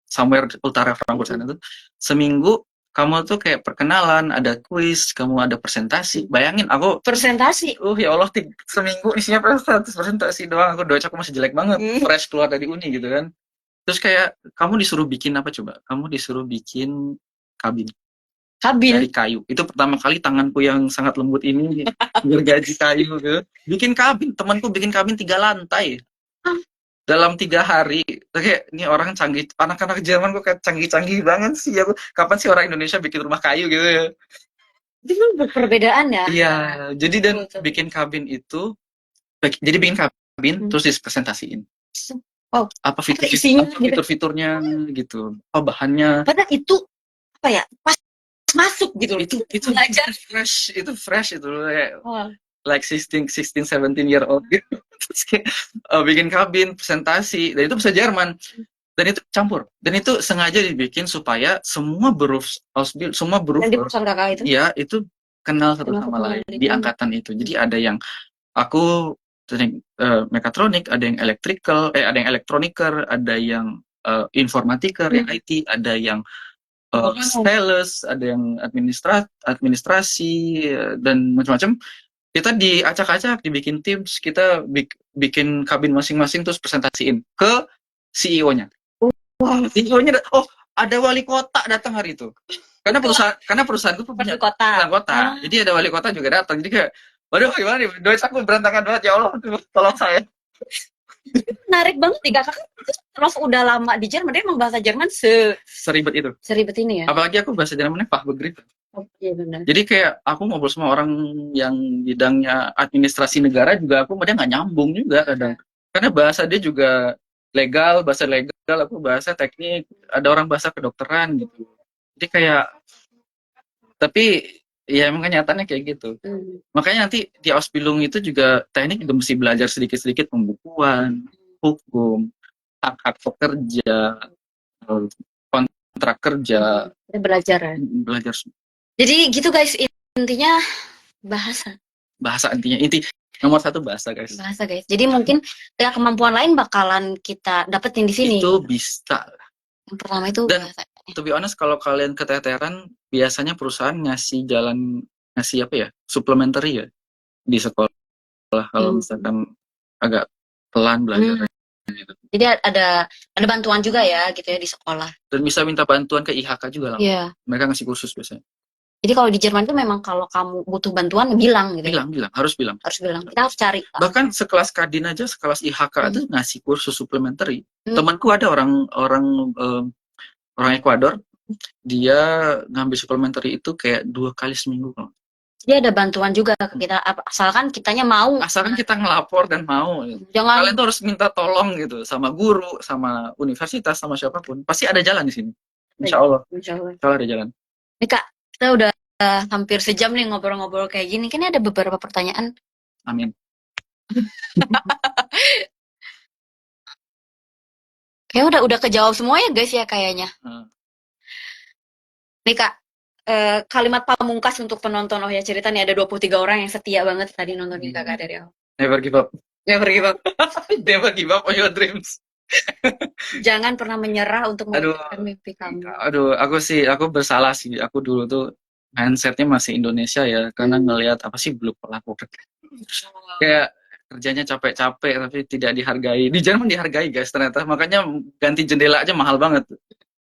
Somewhere utara Frankfurt sana tuh. Seminggu kamu tuh kayak perkenalan, ada kuis, kamu ada presentasi. Bayangin aku presentasi. Ya Allah, seminggu isinya presentasi doang. Aku masih jelek banget. Fresh keluar dari uni gitu kan. Terus kayak kamu disuruh bikin apa coba? Kamu disuruh bikin kabin dari kayu. Itu pertama kali tanganku yang sangat lembut ini gergaji kayu gitu. Bikin kabin. Temanku bikin kabin 3 lantai. dalam 3 hari. Kayak ini orang canggih, anak-anak Jerman kok kayak canggih-canggih banget sih. Aku kapan sih orang Indonesia bikin rumah kayu gitu ya? Itu kan perbedaan ya. Iya, jadi dan Betul. bikin kabin itu, jadi bikin kabin terus dipresentasiin. Oh, Apa isinya gitu. fitur-fiturnya gitu. Oh, bahannya. Padahal itu apa ya? Pas masuk gitu loh. Itu belajar. fresh itu kayak Oh. like 17 year old gitu. Terus kayak bikin kabin, presentasi, dan itu bahasa Jerman. Dan itu campur. Dan itu sengaja dibikin supaya semua semua Dan di berufer, perusahaan kakak itu? ya itu kenal satu Kenal sama lain lain. di angkatan itu. Jadi ada yang aku teknik mekatronik, ada yang electrical, ada yang elektroniker, ada yang informatiker, yang IT, ada yang sales, ada yang administrasi, dan macam-macam. Kita diacak-acak, dibikin tips, kita bikin kabin masing-masing terus presentasiin ke CEO-nya. Wow. CEO-nya, oh ada wali kota datang hari itu. Karena perusahaan itu punya kota. kota. Jadi ada wali kota juga datang. Jadi kayak, waduh gimana nih, Deutsch aku berantakan banget, ya Allah, tolong saya. Menarik banget nih kakak. Terus udah lama di Jerman, dia emang bahasa Jerman seribet itu. Seribet ini ya. Apalagi aku bahasa Jermannya Fachbegriff. Oh, iya benar. Jadi kayak aku ngobrol sama orang yang bidangnya administrasi negara juga, aku dia nggak nyambung juga kadang. Karena bahasa dia juga bahasa legal, aku bahasa teknik, ada orang bahasa kedokteran gitu. Jadi kayak, tapi ya emang kenyataannya kayak gitu. Makanya nanti di Ausbildung itu juga teknik juga mesti belajar sedikit-sedikit pembukuan, hukum, hak-hak pekerja, kontrak kerja. Kita belajar ya. Belajar. Jadi gitu guys, intinya bahasa. Bahasa inti nomor 1 bahasa guys. Bahasa guys. Jadi mungkin ya kemampuan lain bakalan kita dapetin di sini. Itu bisa. Yang pertama itu dan bahasa. To be honest, kalau kalian keteteran, biasanya perusahaan ngasih apa ya, supplementary ya di sekolah kalau misalkan agak pelan belajar. Gitu. Jadi ada bantuan juga ya gitu ya di sekolah. Dan bisa minta bantuan ke IHK juga lah. Yeah. Mereka ngasih kursus biasanya. Jadi kalau di Jerman itu memang kalau kamu butuh bantuan bilang gitu. Bilang, harus bilang. Kita harus cari. Bahkan sekelas Kadin aja, sekelas IHK itu ngasih kursus supplementary. Temanku ada orang Ekuador, dia ngambil supplementary itu kayak 2 kali seminggu. Jadi ada bantuan juga ke kita, asalkan kitanya mau. Asalkan kita ngelapor dan mau. Jangan. Kalian tuh harus minta tolong gitu sama guru, sama universitas, sama siapapun. Pasti ada jalan di sini. Insya Allah. Insya Allah ada jalan. Nih Kak, kita udah hampir sejam nih ngobrol-ngobrol kayak gini. Kan ada beberapa pertanyaan. Amin. Kayak udah kejawab semua ya guys ya kayaknya. Nih Kak, kalimat pamungkas untuk penonton Oh Ya Cerita nih, ada 23 orang yang setia banget tadi nontonin kakak dari awal. Never give up. Never give up. Never give up on your dreams. Jangan pernah menyerah untuk mewujudkan mimpi kamu. Aku bersalah sih. Aku dulu tuh mindsetnya masih Indonesia ya, karena ngelihat apa sih belum pelaku. Kayak kerjanya capek-capek tapi tidak dihargai. Di Jerman dihargai guys ternyata. Makanya ganti jendela aja mahal banget.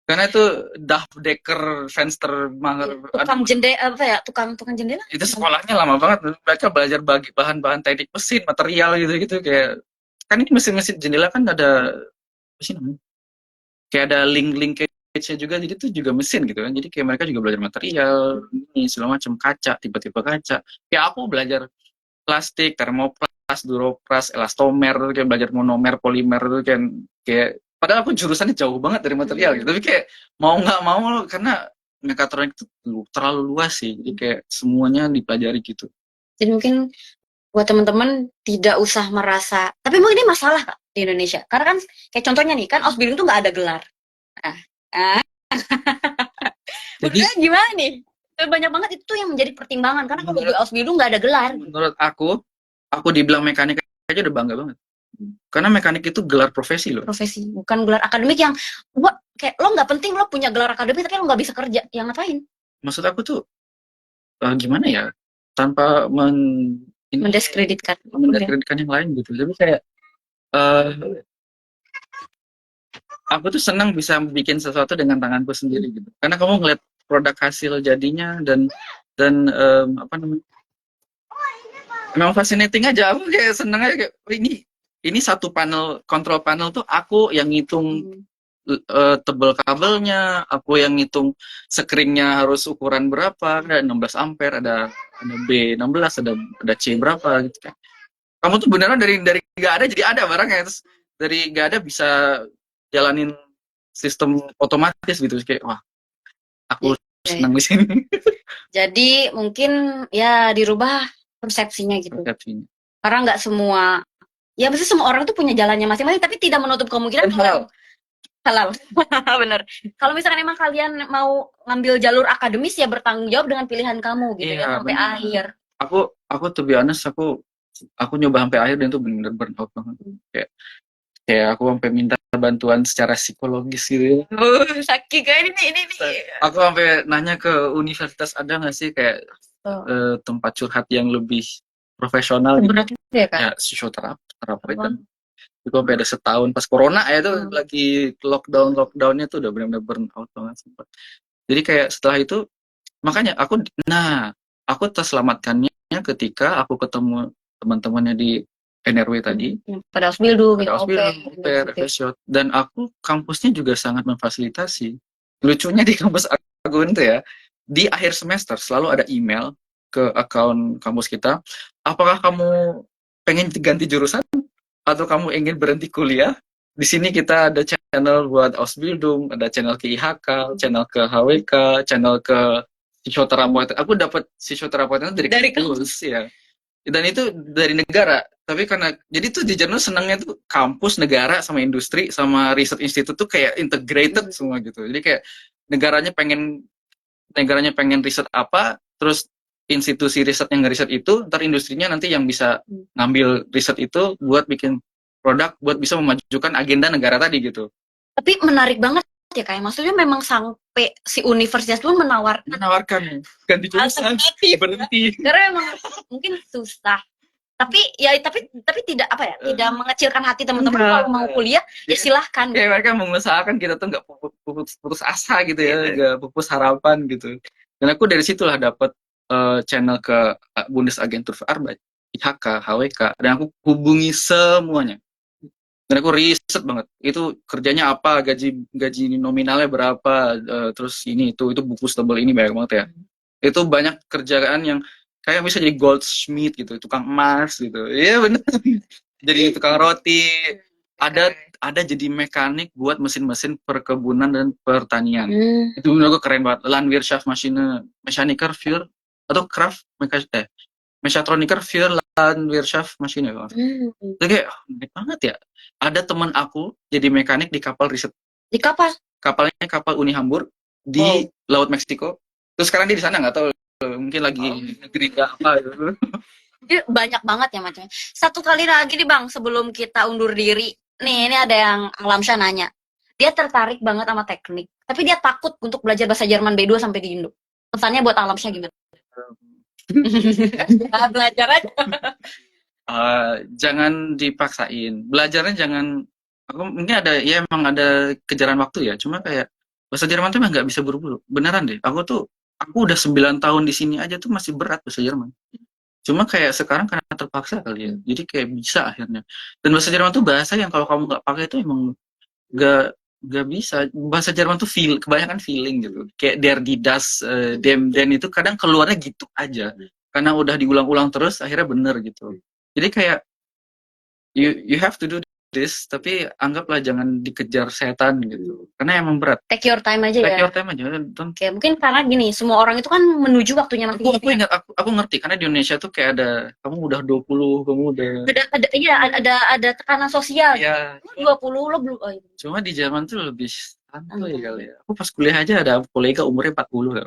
Karena itu Dachdecker Fenster mahal. Tukang jendela apa ya? Tukang jendela? Itu sekolahnya lama banget. Mereka belajar bahan-bahan teknik mesin, material gitu-gitu kayak. Kan ini mesin-mesin jendela kan ada mesin. Kayak ada linkage-nya juga, jadi itu juga mesin gitu kan. Jadi kayak mereka juga belajar material, ini segala macam, kaca, tiba-tiba kaca. Kayak aku belajar plastik, termoplas, duroplas, elastomer, kayak belajar monomer, polimer itu kan kayak padahal aku jurusannya jauh banget dari material gitu. Tapi kayak mau nggak mau karena mekatronik itu terlalu luas sih. Jadi kayak semuanya dipelajari gitu. Jadi mungkin buat teman-teman tidak usah merasa, tapi mungkin ini masalah Kak di Indonesia. Karena kan kayak contohnya nih, kan Ausbildung tuh nggak ada gelar. Jadi gimana nih? Banyak banget itu tuh yang menjadi pertimbangan, karena kalau di Ausbildung nggak ada gelar. Menurut aku dibilang mekanik aja udah bangga banget. Karena mekanik itu gelar profesi loh. Profesi, bukan gelar akademik yang kayak lo nggak penting lo punya gelar akademik tapi lo nggak bisa kerja. Yang ngapain? Maksud aku tuh gimana ya? Tanpa mendiskreditkan yang lain gitu. Jadi kayak aku tuh senang bisa bikin sesuatu dengan tanganku sendiri gitu. Karena kamu ngeliat produk hasil jadinya dan apa namanya? Memang fascinating aja. Aku kayak seneng aja kayak ini ini satu panel, control panel tuh aku yang ngitung tebel kabelnya, aku yang ngitung screen-nya harus ukuran berapa, ada 16 ampere, ada B16, ada C berapa gitu kan. Kamu tuh beneran dari nggak ada jadi ada barangnya, terus dari nggak ada bisa jalanin sistem otomatis gitu, kayak wah aku senang di sini. Jadi mungkin ya dirubah persepsinya gitu. Persepsinya. Karena nggak semua, ya pasti semua orang tuh punya jalannya masing-masing, tapi tidak menutup kemungkinan kalau halal. Bener. Kalau misalkan emang kalian mau ngambil jalur akademis ya bertanggung jawab dengan pilihan kamu gitu ya sampai bener. akhir. Aku to be honest, aku nyoba sampai akhir dan itu bener-bener burnout banget. Kayak aku sampai minta bantuan secara psikologis gitu ya. Sakit kayak ini. Aku sampai nanya ke universitas ada nggak sih kayak tempat curhat yang lebih profesional gitu. Berat ya kan? Ya fisioterapi kan. Itu sampai ada setahun pas corona ya itu lagi lockdownnya tuh udah benar-benar burnout banget sempat. Jadi kayak setelah itu makanya aku terselamatkannya ketika aku ketemu teman-temannya di NRW tadi. Pada Osbildu, Dan aku kampusnya juga sangat memfasilitasi. Lucunya di kampus Agun tuh ya, di akhir semester selalu ada email ke akun kampus kita, apakah kamu pengen ganti jurusan atau kamu ingin berhenti kuliah? Di sini kita ada channel buat Ausbildung, ada channel ke IHK, channel ke HWK, channel ke fisioterapeut. Aku dapat fisioterapeutnya dari kampus ya. Dan itu dari negara. Tapi karena jadi tuh di Jerman senangnya tuh kampus, negara sama industri sama riset institut tuh kayak integrated semua gitu. Jadi kayak negaranya pengen riset apa, terus institusi riset yang ngeriset itu, ntar industrinya nanti yang bisa ngambil riset itu buat bikin produk, buat bisa memajukan agenda negara tadi gitu. Tapi menarik banget ya kayak maksudnya memang sampai si universitas pun menawarkan ganti jurusan, berhenti. Karena memang mungkin susah. Tapi tidak apa ya, tidak mengecilkan hati teman-teman kalau mau kuliah ya silahkan. Ya mereka mengusahakan kita tuh nggak putus asa gitu ya, nggak pupus harapan gitu. Dan aku dari situlah dapat channel ke Bundesagentur für Arbeit, IHK, HWK, dan aku hubungi semuanya. Dan aku riset banget. Itu kerjanya apa, gaji nominalnya berapa, terus itu buku tebel ini banyak banget ya. Itu banyak kerjaan yang kayak bisa jadi goldsmith gitu, tukang emas gitu. Iya bener. Jadi tukang roti. Ada jadi mekanik buat mesin-mesin perkebunan dan pertanian. Itu menurut gue keren banget. Landwirtschaft Mechaniker für atau Kraft Mechatroniker für Landwirtschaft Maschine. Itu kayak menarik banget ya. Ada teman aku jadi mekanik di kapal riset. Di kapal? Kapalnya kapal Uni Hamburg di Laut Meksiko. Terus sekarang dia di sana nggak tahu, mungkin lagi negeri apa gitu. Banyak banget ya macamnya. Satu kali lagi nih Bang, sebelum kita undur diri. Nih, ini ada yang Alamsyah nanya. Dia tertarik banget sama teknik, tapi dia takut untuk belajar bahasa Jerman B2 sampai di Indo. Pesannya buat Alamsyah gimana? Belajar aja. Jangan dipaksain. Belajarnya jangan. Aku mungkin emang ada kejaran waktu ya. Cuma kayak bahasa Jerman tuh emang nggak bisa buru-buru. Beneran deh. Aku udah 9 tahun di sini aja tuh masih berat bahasa Jerman. Cuma kayak sekarang karena terpaksa kali ya. Jadi kayak bisa akhirnya. Dan bahasa Jerman tuh bahasa yang kalau kamu nggak pakai itu emang nggak bisa. Bahasa Jerman tuh kebanyakan feeling gitu. Kayak der, die, das, dem, den itu kadang keluarnya gitu aja. Karena udah diulang-ulang terus akhirnya bener gitu. Jadi kayak you have to do this, tapi anggaplah jangan dikejar setan gitu. Karena emang berat. Take your time aja ya. Take your time aja. Oke, mungkin karena gini, semua orang itu kan menuju waktunya masing-masing. Aku ingat, aku ngerti karena di Indonesia tuh kayak ada kamu udah 20, kamu udah ada tekanan sosial. Iya. 20 lo belum. Cuma di Jerman tuh lebih santai kali ya. Aku pas kuliah aja ada kolega umurnya 40 ya.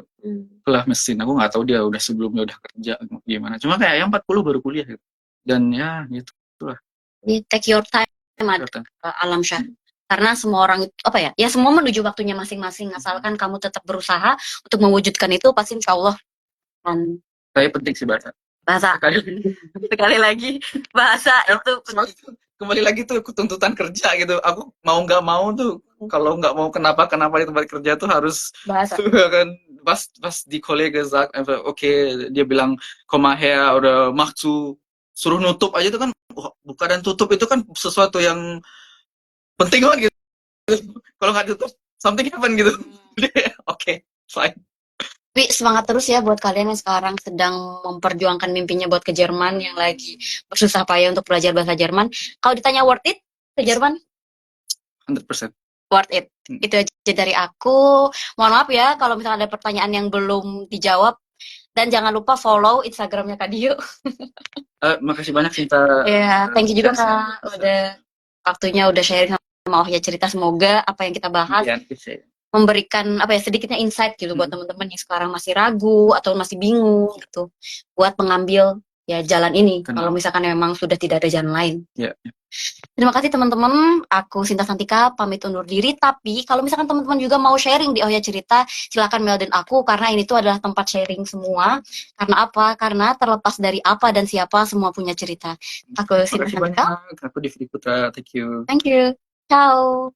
Kuliah mesin. Aku nggak tahu dia udah sebelumnya udah kerja gimana. Cuma kayak yang 40 baru kuliah gitu. Dan ya gitu lah. Take your time Alamsyah. Karena semua orang itu apa ya? Ya semua menuju waktunya masing-masing. Asalkan kamu tetap berusaha untuk mewujudkan itu, pasti insya Allah. Tapi penting sih bahasa. Sekali lagi bahasa itu. Kembali lagi tuh tuntutan kerja gitu. Aku mau nggak mau tuh kalau nggak mau kenapa di tempat kerja tuh harus bahasa. Kan pas di kolega sagt oke, dia bilang komm her oder mach zu suruh nutup aja itu kan, wah, buka dan tutup itu kan sesuatu yang penting banget gitu. Kalau nggak tutup, something happen gitu. Oke, fine. Tapi semangat terus ya buat kalian yang sekarang sedang memperjuangkan mimpinya buat ke Jerman, yang lagi bersusah payah untuk belajar bahasa Jerman. Kalau ditanya worth it ke Jerman, 100%. worth it. Itu aja dari aku. Mohon maaf ya kalau misalnya ada pertanyaan yang belum dijawab. Dan jangan lupa follow Instagramnya Kak Dio. Makasih banyak Sinta. Ya, thank you juga Kak. Udah waktunya udah sharing sama Oh Ya Cerita. Semoga apa yang kita bahas Iya, memberikan apa ya sedikitnya insight gitu buat teman-teman yang sekarang masih ragu atau masih bingung gitu buat mengambil ya jalan ini kalau misalkan memang sudah tidak ada jalan lain. Ya. Terima kasih teman-teman. Aku Sinta Santika pamit undur diri. Tapi kalau misalkan teman-teman juga mau sharing di Oh Ya Cerita, silakan mail dan aku karena ini tuh adalah tempat sharing semua. Karena apa? Karena terlepas dari apa dan siapa semua punya cerita. Aku Sinta Santika. Aku Divri Putra. Thank you. Thank you. Ciao.